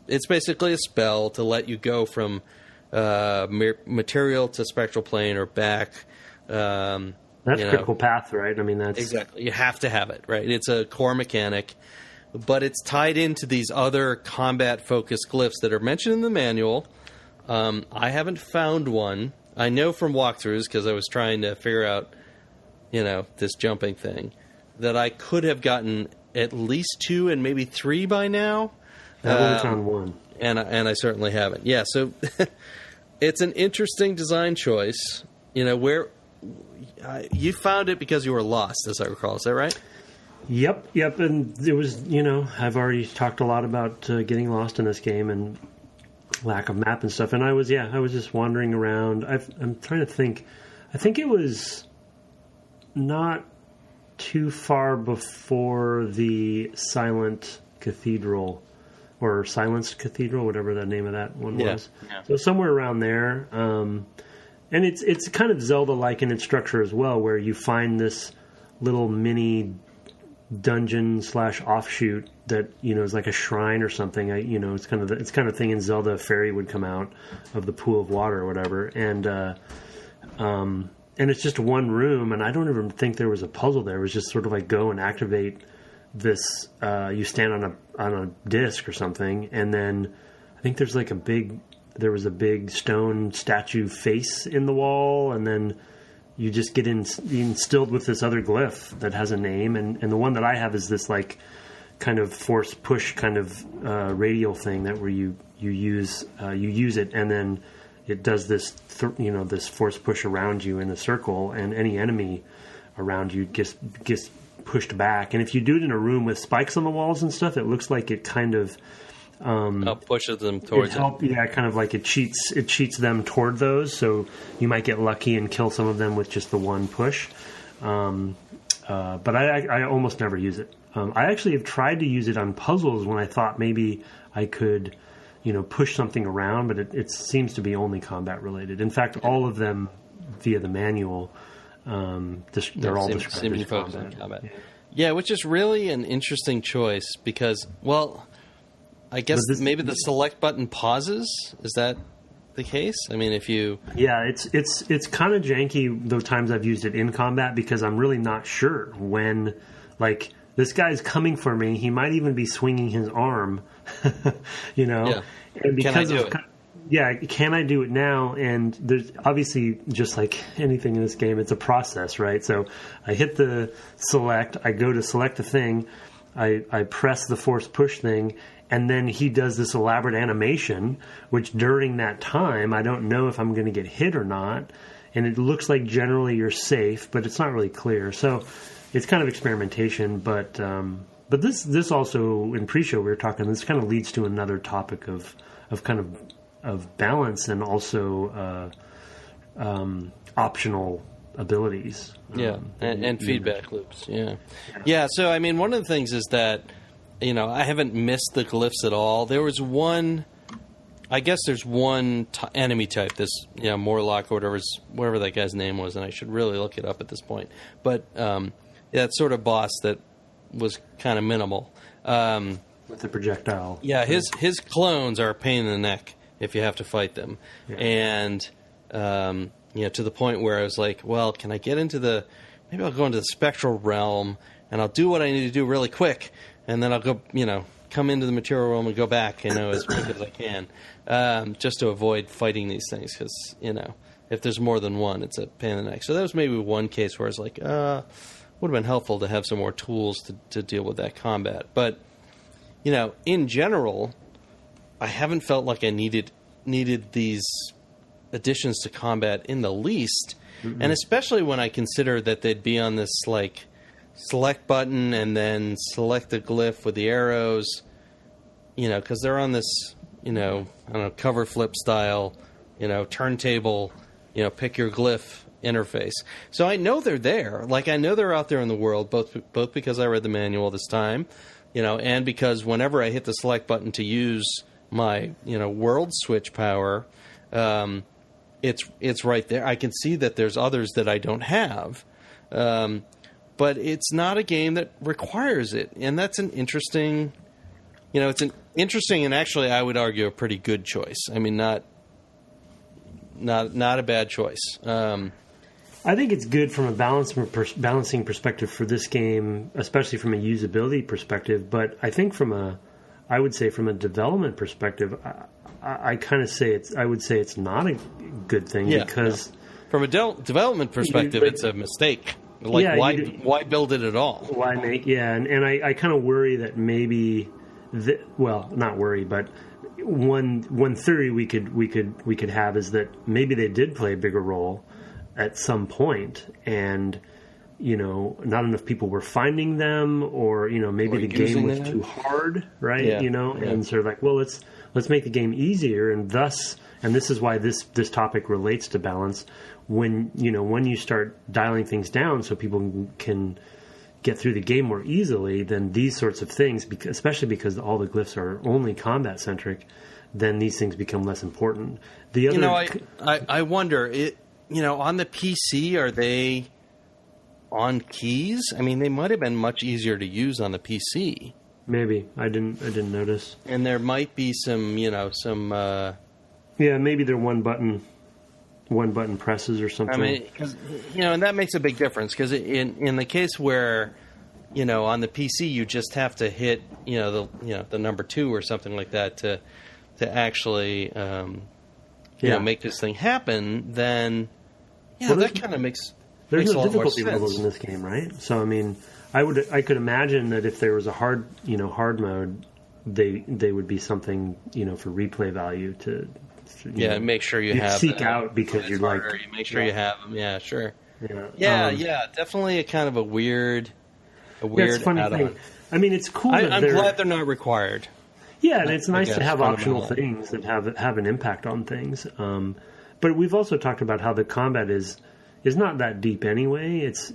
It's basically a spell to let you go from material to spectral plane or back. That's critical path, right? That's... Exactly. You have to have it, right? It's a core mechanic, but it's tied into these other combat-focused glyphs that are mentioned in the manual. I haven't found one. I know from walkthroughs, because I was trying to figure out, this jumping thing, that I could have gotten at least 2 and maybe 3 by now. I've only found 1. And I certainly haven't. Yeah, so it's an interesting design choice. Where... you found it because you were lost, as I recall. Is that right? Yep. And it was, I've already talked a lot about getting lost in this game and lack of map and stuff. And I was just wandering around. I'm trying to think. I think it was not too far before the Silent Cathedral or Silenced Cathedral, whatever the name of that one was. Yeah. So somewhere around there. And it's kind of Zelda-like in its structure as well, where you find this little mini dungeon / offshoot that is like a shrine or something. It's kind of thing in Zelda. A fairy would come out of the pool of water or whatever, and it's just one room, and I don't even think there was a puzzle there. It was just sort of like go and activate this. You stand on a disc or something, and then I think there's like there was a big stone statue face in the wall, and then you just get instilled with this other glyph that has a name, and the one that I have is this like kind of force push kind of radial thing that where you use it, and then it does this this force push around you in a circle, and any enemy around you gets pushed back. And if you do it in a room with spikes on the walls and stuff, it looks like it kind of pushes them towards it. Yeah, kind of like it cheats them toward those, so you might get lucky and kill some of them with just the one push. But I almost never use it. I actually have tried to use it on puzzles when I thought maybe I could, push something around, but it seems to be only combat related. In fact, all of them via the manual, they're all described as combat. Yeah, which is really an interesting choice because, I guess maybe the select button pauses. Is that the case? If you... Yeah, it's kind of janky the times I've used it in combat because I'm really not sure when, like, this guy's coming for me. He might even be swinging his arm, Yeah. And because can I do it? Yeah, can I do it now? And there's obviously, just like anything in this game, it's a process, right? So I hit the select, I go to select the thing, I press the force push thing, and then he does this elaborate animation, which during that time, I don't know if I'm going to get hit or not. and it looks like generally you're safe, but it's not really clear. So it's kind of experimentation, but this also, in pre-show we were talking, this kind of leads to another topic of balance and also optional abilities. And feedback loops. Yeah. So I mean, one of the things is that I haven't missed the glyphs at all. There was one. I guess there's one enemy type, this Morlock or whatever that guy's name was, and I should really look it up at this point. But that sort of boss that was kind of minimal. With the projectile. Yeah, his clones are a pain in the neck if you have to fight them. Yeah. And to the point where I was like, well, can I get into maybe I'll go into the spectral realm and I'll do what I need to do really quick, and then I'll go, come into the material realm and go back, as quick as I can, just to avoid fighting these things, because, if there's more than one, it's a pain in the neck. So that was maybe one case where I was like, would have been helpful to have some more tools to deal with that combat. But, in general, I haven't felt like I needed these additions to combat in the least, and especially when I consider that they'd be on this, select button and then select the glyph with the arrows, because they're on this, cover flip style, turntable, pick your glyph interface. So I know they're there. I know they're out there in the world, both because I read the manual this time, and because whenever I hit the select button to use my, world switch power, it's right there. I can see that there's others that I don't have. But it's not a game that requires it, and that's an interesting, it's an interesting and actually I would argue a pretty good choice. I mean, not a bad choice. I think it's good from a balancing perspective for this game, especially from a usability perspective. But I think I would say from a development perspective, I would say it's not a good thing because from a development perspective, it's a mistake. Why build it at all? Why make? Yeah, and I kind of worry that maybe, not worry, but one theory we could have is that maybe they did play a bigger role at some point, and not enough people were finding them, or maybe the game was too hard, right? And sort of like, well, let's make the game easier, and this is why this topic relates to balance. When you start dialing things down so people can get through the game more easily, then these sorts of things, especially because all the glyphs are only combat centric, then these things become less important. The other, I wonder, on the PC, are they on keys? I mean, they might have been much easier to use on the PC. Maybe I didn't notice. And there might be some, maybe they're one button presses or something. I mean, cause, and that makes a big difference, because in the case where, on the PC you just have to hit, the number 2 or something like that to actually, make this thing happen, then that kind of makes there's no difficulty levels in this game, right? So I mean, I could imagine that if there was a hard mode, they would be something, for replay value to. Make sure you have seek out because you'd like. You make sure you have them. Yeah, sure. Yeah, definitely a kind of a weird it's a funny add-on. thing. I mean, it's cool. I'm glad they're not required. Yeah, and it's nice to have optional things that have an impact on things. But we've also talked about how the combat is not that deep anyway. It's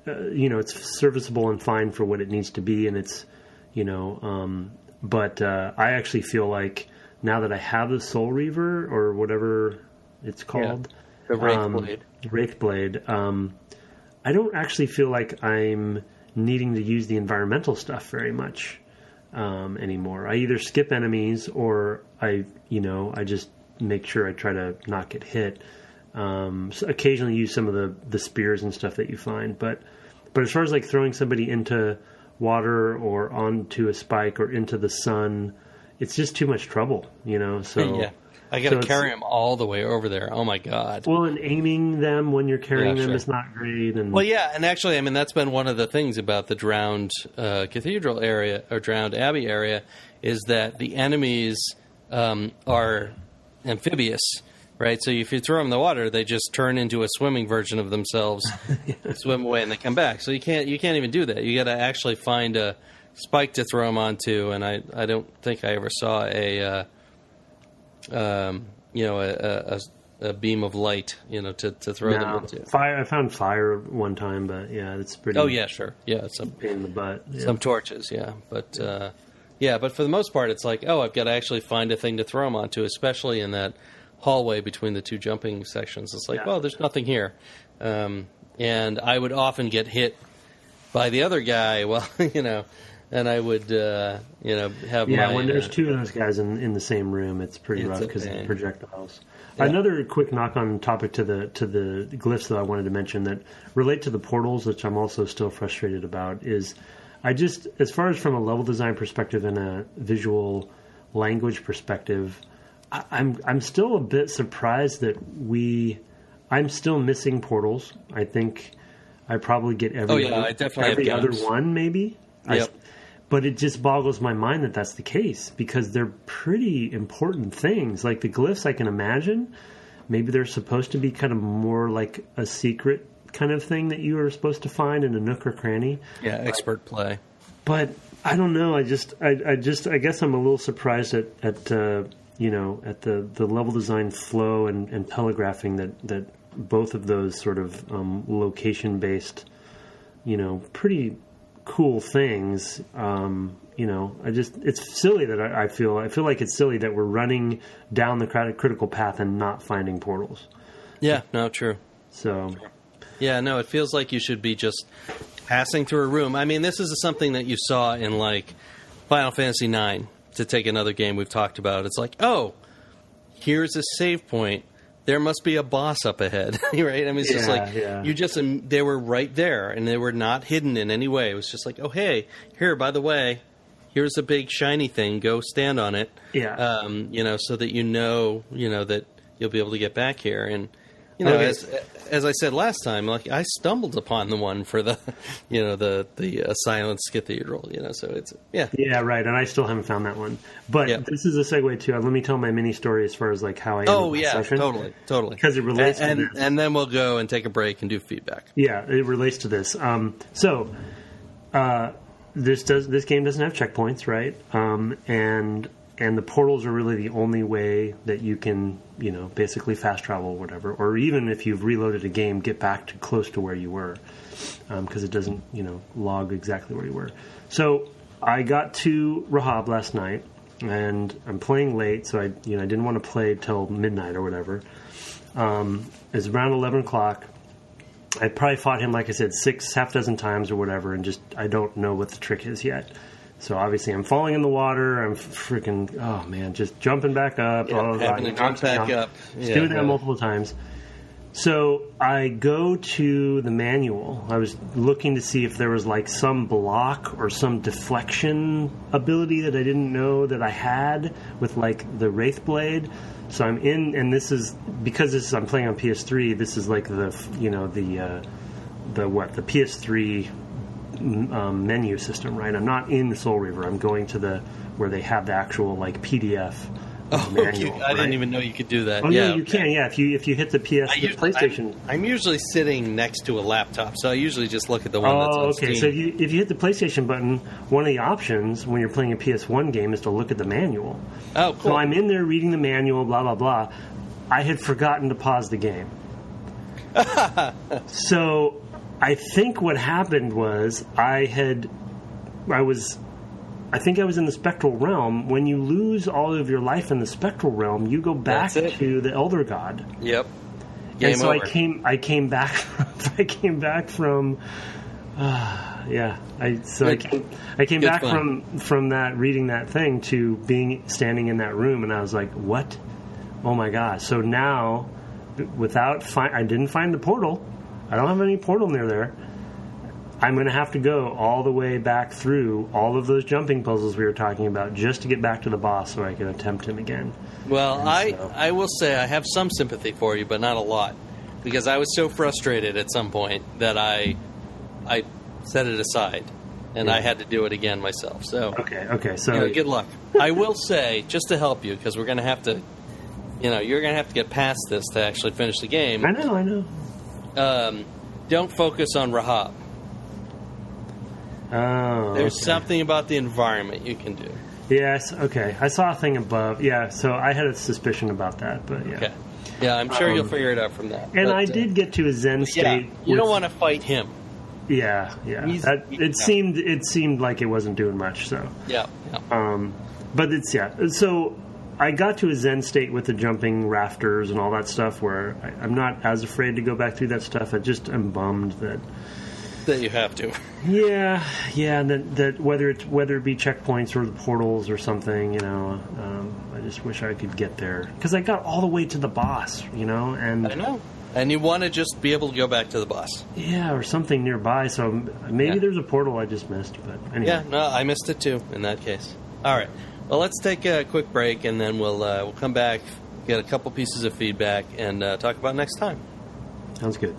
serviceable and fine for what it needs to be, and it's But I actually feel like, now that I have the Soul Reaver, or whatever it's called, the Wraith Blade, I don't actually feel like I'm needing to use the environmental stuff very much anymore. I either skip enemies, or I just make sure I try to not get hit. So occasionally use some of the spears and stuff that you find, but as far as throwing somebody into water or onto a spike or into the sun, it's just too much trouble, So I got to carry them all the way over there. Oh my god! Well, and aiming them when you're carrying them is not great. And and actually, I mean, that's been one of the things about the Drowned Cathedral area or Drowned Abbey area, is that the enemies are amphibious, right? So if you throw them in the water, they just turn into a swimming version of themselves, swim away, and they come back. So you can't even do that. You got to actually find a spike to throw them onto, and I don't think I ever saw a beam of light, to throw them into. Fire. I found fire one time, but yeah, it's pretty. Oh yeah, sure, yeah, some pain in the butt. Yeah. Some torches, yeah, but but for the most part, it's like, I've got to actually find a thing to throw them onto, especially in that hallway between the two jumping sections. It's like, there's nothing here, and I would often get hit by the other guy. Well, and I would, have my... when there's two of those guys in the same room, it's pretty rough because of the projectiles. Yeah. Another quick knock-on topic to the glyphs that I wanted to mention that relate to the portals, which I'm also still frustrated about, is as far as from a level design perspective and a visual language perspective, I'm still a bit surprised that I'm still missing portals. I think I probably get every other one, maybe. Yep. But it just boggles my mind that that's the case because they're pretty important things. Like the glyphs, I can imagine. Maybe they're supposed to be kind of more like a secret kind of thing that you are supposed to find in a nook or cranny. Yeah, expert play. But I don't know. I guess I'm a little surprised at the level design flow and telegraphing that both of those sort of location based, pretty cool things. It's silly that I feel like it's silly that we're running down the critical path and not finding portals. Yeah, no, true. So, yeah, no, it feels like you should be just passing through a room. I mean, this is something that you saw in like Final Fantasy IX, to take another game we've talked about. It's like, here's a save point. There must be a boss up ahead, right? I mean, it's just like, they were right there, and they were not hidden in any way. It was just like, hey, here, by the way, here's a big shiny thing. Go stand on it, so that that you'll be able to get back here. And, as I said last time, like I stumbled upon the one for the, the Silence Cathedral, so it's, Yeah, right, and I still haven't found that one. But this is a segue to, let me tell my mini story as far as like how I ended the session. Totally. Because it relates to this. And then we'll go and take a break and do feedback. Yeah, it relates to this. This game doesn't have checkpoints, right? And the portals are really the only way that you can, basically fast travel or whatever. Or even if you've reloaded a game, get back to close to where you were. Because it doesn't, log exactly where you were. So I got to Rahab last night, and I'm playing late, so I didn't want to play till midnight or whatever. It's around 11 o'clock. I probably fought him, like I said, half dozen times or whatever, and I don't know what the trick is yet. So obviously I'm falling in the water. I'm freaking, just jumping back up. Having to jump back up. Just doing that multiple times. So I go to the manual. I was looking to see if there was like some block or some deflection ability that I didn't know that I had with like the Wraith Blade. So I'm in, and this is, because I'm playing on PS3, this is like the PS3 menu system, right? I'm not in Soul Reaver. I'm going to where they have the actual like PDF manual. I didn't even know you could do that. Oh yeah, you can. Yeah, if you hit the PlayStation. I'm usually sitting next to a laptop, so I usually just look at the one that's on Steam. So if you hit the PlayStation button, one of the options when you're playing a PS1 game is to look at the manual. Oh, cool. So I'm in there reading the manual, blah blah blah. I had forgotten to pause the game. So I think what happened was I was in the spectral realm. When you lose all of your life in the spectral realm, you go back to the Elder God. Yep. Game over. I came back from from that reading that thing to standing in that room, and I was like, what? Oh my gosh. So now I didn't find the portal. I don't have any portal near there. I'm going to have to go all the way back through all of those jumping puzzles we were talking about just to get back to the boss so I can attempt him again. Well, I will say I have some sympathy for you, but not a lot. Because I was so frustrated at some point that I set it aside, and I had to do it again myself. So Okay. So good luck. I will say, just to help you, because we're going to have to you're going to have to get past this to actually finish the game. I know. Don't focus on Rahab. Oh, There's something about the environment you can do. Yes, okay. I saw a thing above. Yeah, so I had a suspicion about that, but yeah. Okay. Yeah, I'm sure you'll figure it out from that. And I did get to a Zen state. You don't want to fight him. Yeah. It seemed like it wasn't doing much, so. Yeah. But it's, So I got to a Zen state with the jumping rafters and all that stuff where I'm not as afraid to go back through that stuff. I just am bummed that you have to. Yeah, and that whether it be checkpoints or the portals or something, I just wish I could get there because I got all the way to the boss, and I know, and you want to just be able to go back to the boss, or something nearby. So maybe there's a portal I just missed, but anyway. Yeah, no, I missed it too. In that case, all right. Well, let's take a quick break and then we'll come back, get a couple pieces of feedback, and talk about next time. Sounds good.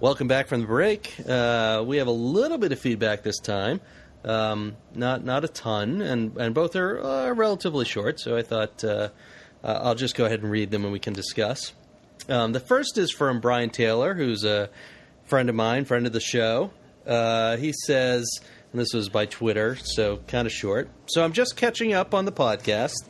Welcome back from the break. We have a little bit of feedback this time, not a ton, and both are relatively short. So I thought I'll just go ahead and read them and we can discuss. The first is from Brian Taylor, who's a friend of mine, friend of the show. He says, and this was by Twitter, so kind of short. So I'm just catching up on the podcast,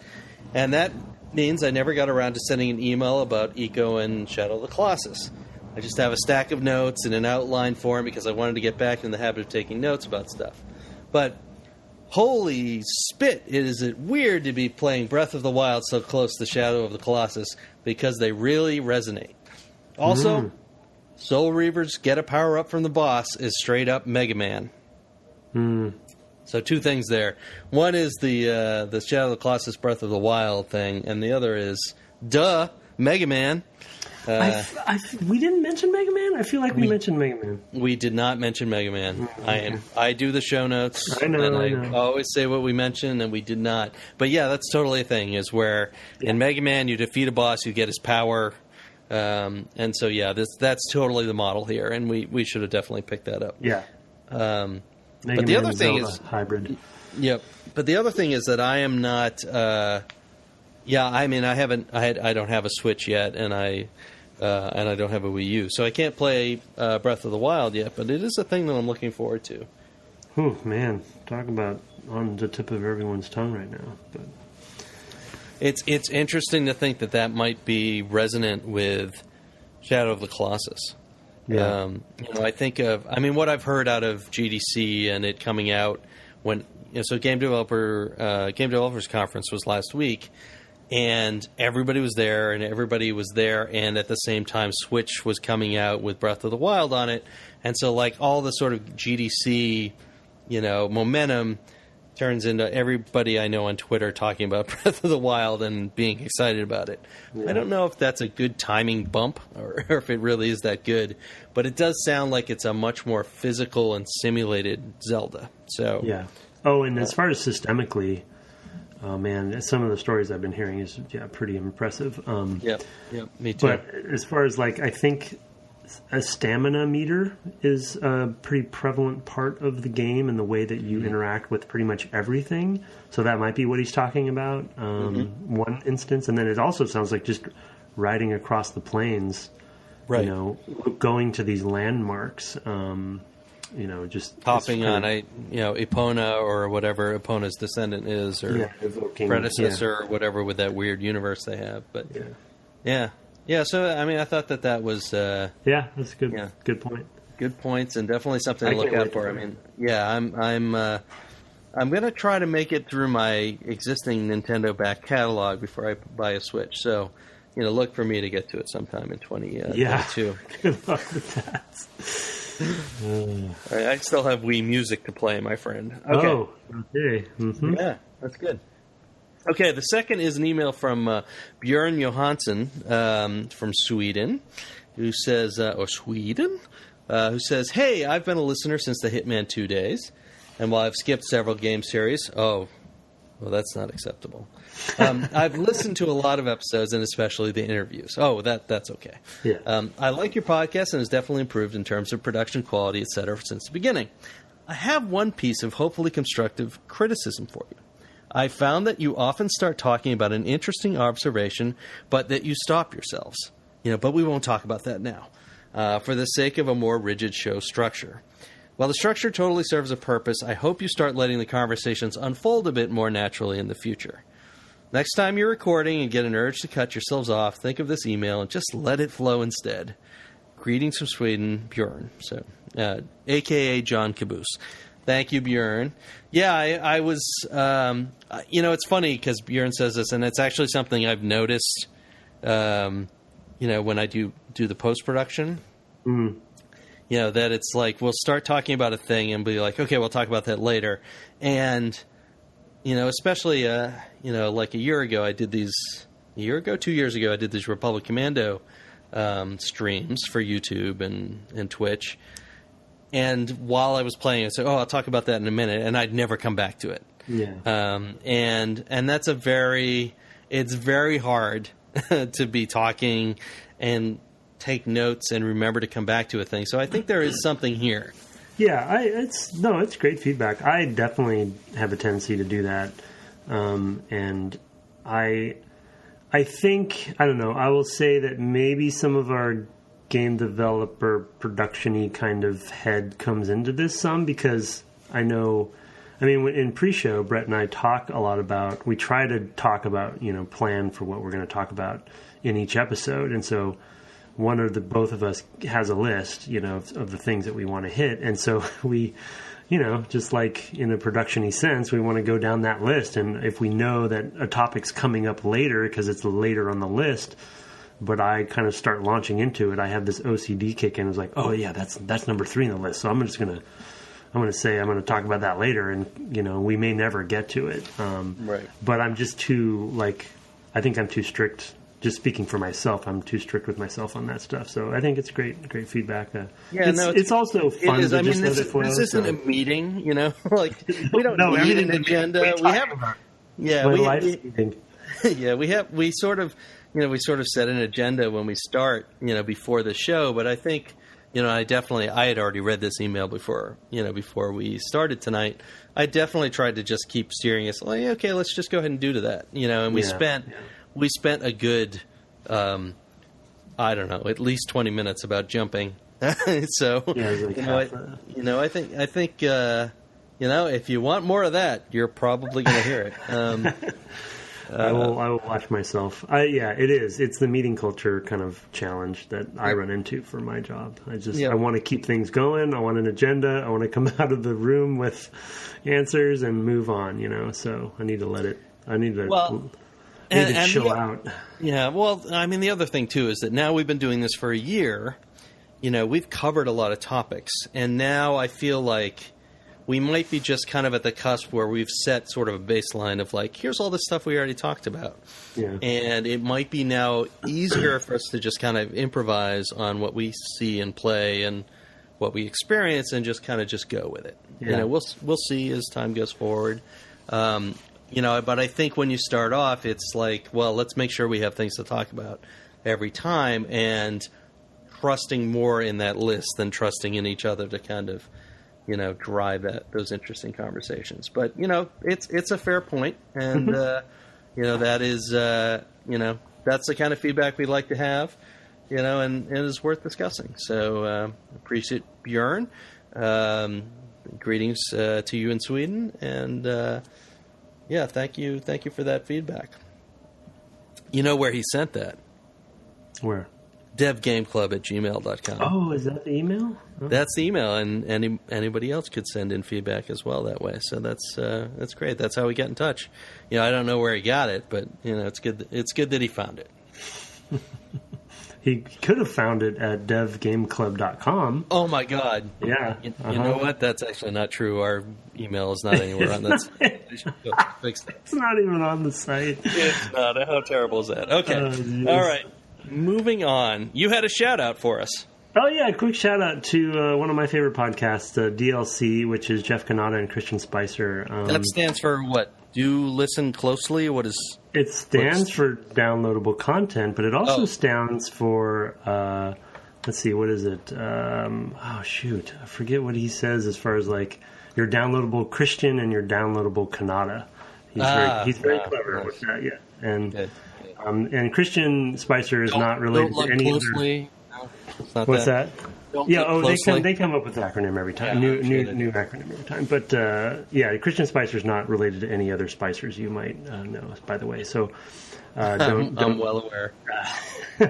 and that means I never got around to sending an email about Eco and Shadow of the Colossus. I just have a stack of notes in an outline form because I wanted to get back in the habit of taking notes about stuff. But holy spit, is it weird to be playing Breath of the Wild so close to Shadow of the Colossus because they really resonate. Also, Soul Reaver's get a power-up from the boss is straight up Mega Man. So two things there. One is the Shadow of the Colossus Breath of the Wild thing, and the other is, Mega Man. We didn't mention Mega Man? I feel like we mentioned Mega Man. We did not mention Mega Man. I do the show notes. I know. I always say what we mentioned, and we did not. But yeah, that's totally a thing, is where in Mega Man you defeat a boss, you get his power. And so, that's totally the model here, and we should have definitely picked that up. Yeah. But the other thing is... hybrid. Yep. But the other thing is that I am not... I don't have a Switch yet, and I don't have a Wii U, so I can't play Breath of the Wild yet. But it is a thing that I'm looking forward to. Oh man, talk about on the tip of everyone's tongue right now. But it's interesting to think that might be resonant with Shadow of the Colossus. Yeah. I think of what I've heard out of GDC and it coming out when Game Developers Conference was last week. And everybody was there, and and at the same time, Switch was coming out with Breath of the Wild on it. And so, all the sort of GDC, momentum turns into everybody I know on Twitter talking about Breath of the Wild and being excited about it. Yeah. I don't know if that's a good timing bump or if it really is that good, but it does sound like it's a much more physical and simulated Zelda. So yeah. Oh, and as far as systemically... Oh man, some of the stories I've been hearing is pretty impressive. Yep, me too. But as far as I think a stamina meter is a pretty prevalent part of the game and the way that you interact with pretty much everything. So that might be what he's talking about. One instance, and then it also sounds like just riding across the plains, right? Going to these landmarks. Just hopping on Epona or whatever Epona's descendant is, or predecessor or whatever with that weird universe they have. But yeah. So I thought that was that's a good point. Good points, and definitely something to look out for. I'm going to try to make it through my existing Nintendo back catalog before I buy a Switch. So look for me to get to it sometime in 2022. Good luck with that. I still have Wii Music to play, my friend. Okay. Oh, okay. Mm-hmm. Yeah, that's good. Okay, the second is an email from Björn Johansson from Sweden, who says, who says, "Hey, I've been a listener since the Hitman 2 days, and while I've skipped several game series, well, that's not acceptable. I've listened to a lot of episodes, and especially the interviews. Oh, that's okay. Yeah. I like your podcast, and it's definitely improved in terms of production quality, etc. since the beginning. I have one piece of hopefully constructive criticism for you. I found that you often start talking about an interesting observation, but that you stop yourselves. But we won't talk about that now, for the sake of a more rigid show structure. While the structure totally serves a purpose, I hope you start letting the conversations unfold a bit more naturally in the future. Next time you're recording and get an urge to cut yourselves off, think of this email and just let it flow instead. Greetings from Sweden, Björn." So, a.k.a. John Caboose. Thank you, Björn. Yeah, I was, it's funny because Björn says this, and it's actually something I've noticed, when I do the post-production. Mm. That it's like we'll start talking about a thing and be like, okay, we'll talk about that later. And, especially, like 2 years ago, I did these Republic Commando streams for YouTube and Twitch. And while I was playing, I said, I'll talk about that in a minute. And I'd never come back to it. Yeah. And that's it's very hard to be talking and take notes and remember to come back to a thing. So I think there is something here. Yeah, it's great feedback. I definitely have a tendency to do that. And I think, I don't know, I will say that maybe some of our game developer production-y kind of head comes into this some, because in pre-show, Brett and I talk a lot about, we try to talk about, plan for what we're going to talk about in each episode. And so both of us has a list, of the things that we want to hit. And so we, just like in a production-y sense, we want to go down that list. And if we know that a topic's coming up later because it's later on the list, but I kind of start launching into it, I have this OCD kick in. It's like, oh yeah, that's number 3 on the list. So I'm going to talk about that later. And, we may never get to it. Right. But I'm just too, I think I'm too strict. Just speaking for myself, I'm too strict with myself on that stuff. So I think it's great feedback. It's also fun. This isn't a meeting, like we don't need an agenda. We sort of set an agenda when we start, before the show. But I think, I had already read this email before we started tonight. I definitely tried to just keep steering us like, okay, let's just go ahead and do to that, and we spent a good, at least 20 minutes about jumping. So, I think, if you want more of that, you're probably going to hear it. I will watch myself. It is. It's the meeting culture kind of challenge that I run into for my job. I want to keep things going. I want an agenda. I want to come out of the room with answers and move on, so I need to let it, chill out. Yeah, well, the other thing, too, is that now we've been doing this for a year. We've covered a lot of topics, and now I feel like we might be just kind of at the cusp where we've set sort of a baseline of, here's all the stuff we already talked about. Yeah. And it might be now easier for us to just kind of improvise on what we see and play and what we experience and just kind of just go with it. Yeah. We'll see as time goes forward. But I think when you start off, it's like, well, let's make sure we have things to talk about every time, and trusting more in that list than trusting in each other to kind of, drive those interesting conversations. But, it's a fair point, and, that is, that's the kind of feedback we'd like to have, and it is worth discussing. So appreciate Björn. Greetings to you in Sweden, and thank you for that feedback. You know where he sent that? Where? devgameclub@gmail.com. Oh, is that the email? Oh. That's the email, and anybody else could send in feedback as well that way. So that's great. That's how we get in touch. I don't know where he got it, but it's good. It's good that he found it. He could have found it at devgameclub.com. Oh my God! Yeah, you know what? That's actually not true. Our email is not anywhere on that site. It's not even on the site. It's not. How terrible is that? Okay, all right. Moving on. You had a shout out for us. Oh yeah, quick shout out to one of my favorite podcasts, DLC, which is Jeff Kanata and Christian Spicer. That stands for what? Do listen closely. What is? It stands for downloadable content, but it also stands for. Let's see, what is it? I forget what he says as far as like your downloadable Christian and your downloadable Kanata. He's very clever with that. Yeah, and Christian Spicer is not related to any closely. Other. What's that? They come up with the acronym every time. Yeah, new acronym every time. But Christian Spicer is not related to any other Spicers you might know. By the way, so I'm well aware.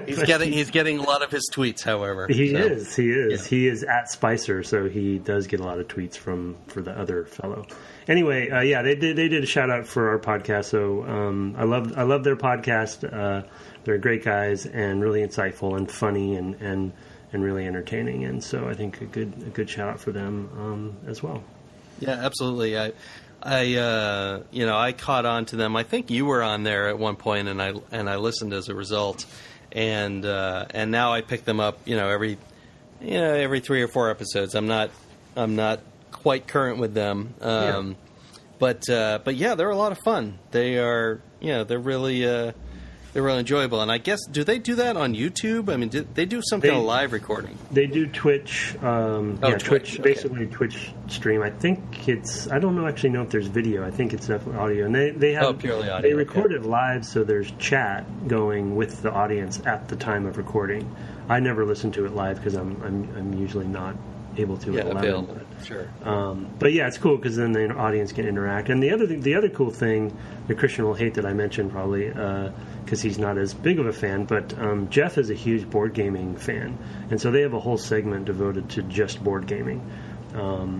He's getting a lot of his tweets. However, he is at Spicer, so he does get a lot of tweets for the other fellow. Anyway, they did a shout out for our podcast. So I love their podcast. They're great guys and really insightful and funny and really entertaining. And so I think a good shout out for them as well. Yeah, absolutely. I caught on to them. I think you were on there at one point, and I listened as a result. And now I pick them up. Every 3 or 4 episodes. I'm not quite current with them. But they're a lot of fun. They are. They're really. They're really enjoyable, and I guess, do they do that on YouTube? I mean, they do some kind of live recording? They do Twitch. Twitch, okay. Basically Twitch stream. I don't know if there's video. I think it's definitely audio. And they have purely audio. They record it live, so there's chat going with the audience at the time of recording. I never listen to it live because I'm usually not able to. Available. Sure. But yeah, it's cool because then the audience can interact. And the other cool thing that Christian will hate that I mentioned probably because he's not as big of a fan, but Jeff is a huge board gaming fan, and so they have a whole segment devoted to just board gaming,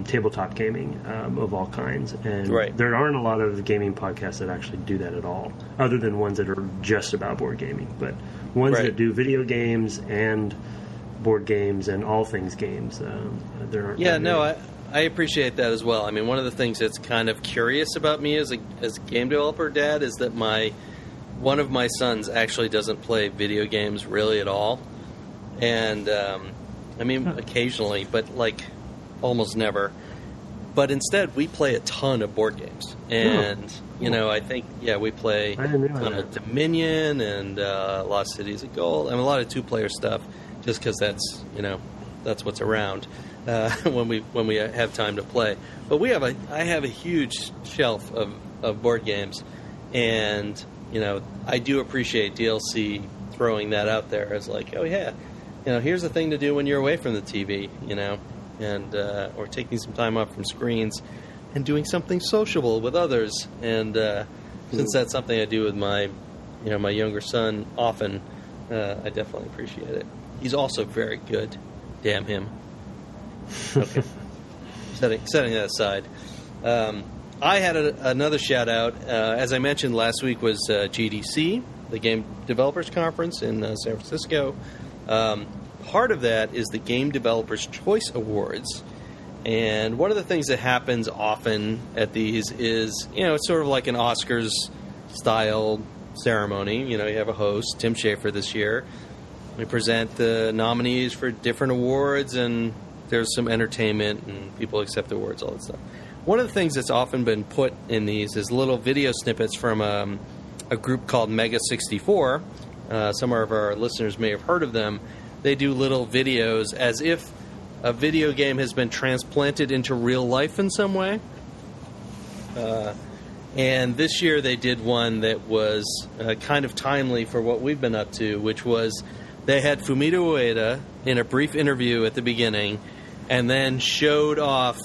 tabletop gaming of all kinds. And there aren't a lot of gaming podcasts that actually do that at all, other than ones that are just about board gaming. But ones that do video games and board games and all things games, there aren't. Yeah, no, I appreciate that as well. I mean, one of the things that's kind of curious about me as a game developer dad is that one of my sons actually doesn't play video games really at all. And, occasionally, but like almost never. But instead, we play a ton of board games. And, I think, we play a ton of Dominion and Lost Cities of Gold. I mean, a lot of 2-player stuff, just because that's what's around when we have time to play. But I have a huge shelf of board games, and I do appreciate DLC throwing that out there as like, oh yeah, here's the thing to do when you're away from the TV, and or taking some time off from screens and doing something sociable with others. And since that's something I do with my younger son often, I definitely appreciate it. He's also very good. Damn him. Okay. Setting that aside. I had another shout out. As I mentioned last week was GDC, the Game Developers Conference in San Francisco. Part of that is the Game Developers Choice Awards. And one of the things that happens often at these is, it's sort of like an Oscars-style ceremony. You have a host, Tim Schafer this year. We present the nominees for different awards, and there's some entertainment, and people accept awards, all that stuff. One of the things that's often been put in these is little video snippets from a group called Mega 64. Some of our listeners may have heard of them. They do little videos as if a video game has been transplanted into real life in some way. And this year they did one that was kind of timely for what we've been up to, which was they had Fumito Ueda in a brief interview at the beginning and then showed off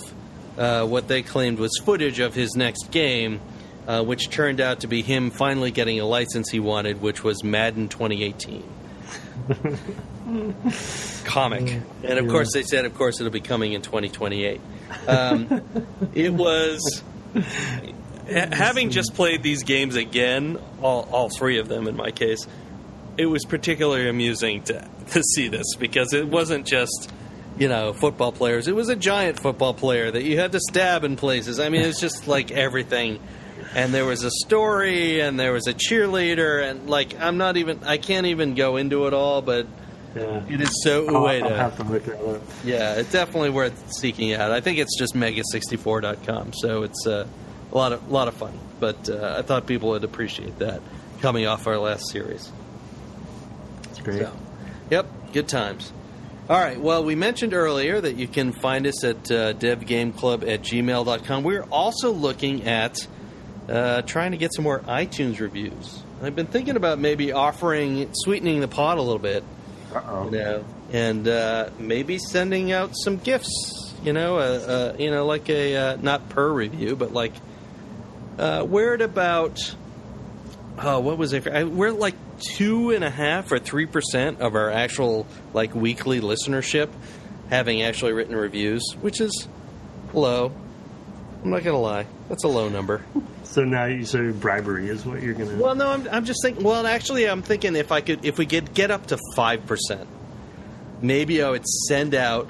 what they claimed was footage of his next game, which turned out to be him finally getting a license he wanted, which was Madden 2018. Comic. And of course they said, it'll be coming in 2028. It was... Having just played these games again, all 3 of them in my case, it was particularly amusing to see this, because it wasn't just, football players. It was a giant football player that you had to stab in places. I mean, it's just like everything. And there was a story, and there was a cheerleader, and I can't even go into it all, but it is so Ueda. I'll have to look that up. Yeah, it's definitely worth seeking out. I think it's just mega64.com, so it's a lot of fun. But I thought people would appreciate that coming off our last series. That's great. So, yep, good times. All right, well, we mentioned earlier that you can find us at devgameclub@gmail.com. We're also looking at trying to get some more iTunes reviews. I've been thinking about maybe sweetening the pot a little bit. And maybe sending out some gifts, like not per review, but like, we're at about, what was it? We're like 2.5 or 3% of our actual like weekly listenership having actually written reviews, which is low. I'm not gonna lie, that's a low number. So now bribery is what you're gonna. Well, no, I'm just thinking. Well, actually, I'm thinking if we could get up to 5%, maybe I would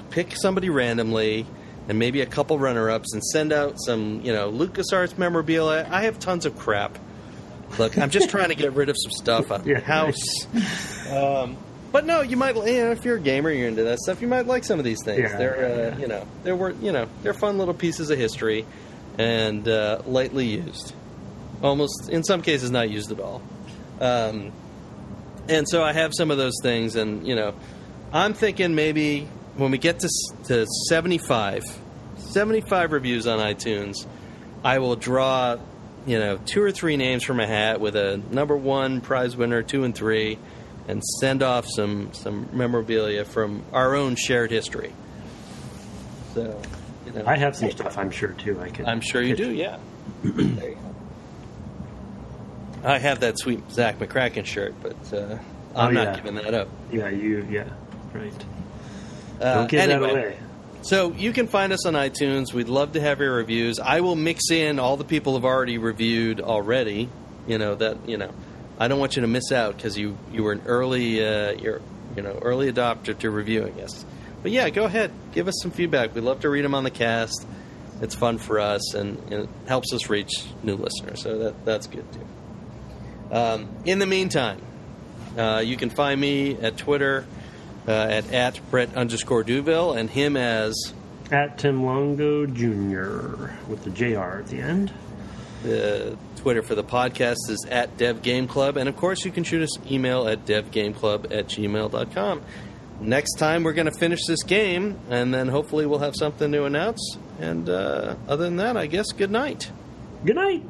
pick somebody randomly, and maybe a couple runner-ups, and send out some, LucasArts memorabilia. I have tons of crap. Look, I'm just trying to get rid of some stuff out of the house. But no, you might, if you're a gamer, you're into that stuff. You might like some of these things. They're, they're fun little pieces of history, and lightly used, almost in some cases not used at all. And so I have some of those things, and I'm thinking maybe when we get to 75 reviews on iTunes, I will draw 2 or 3 names from a hat with a number 1 prize winner, 2 and 3, and send off some memorabilia from our own shared history. So, I have some stuff. I'm sure too. I'm sure you do. Yeah. There you go. I have that sweet Zach McCracken shirt, but I'm not giving that up. Yeah, right. Don't give that away. So you can find us on iTunes. We'd love to have your reviews. I will mix in all the people who've already reviewed already. I don't want you to miss out because you were an early early adopter to reviewing us. But yeah, go ahead, give us some feedback. We'd love to read them on the cast. It's fun for us, and it helps us reach new listeners. So that's good too. In the meantime, you can find me at Twitter at Brett_Duville, and him as at Tim Longo Jr. with the JR at the end. The Twitter for the podcast is at DevGameClub, and of course you can shoot us an email at devgameclub@gmail.com. Next time we're going to finish this game, and then hopefully we'll have something to announce. And other than that, I guess good night. Good night.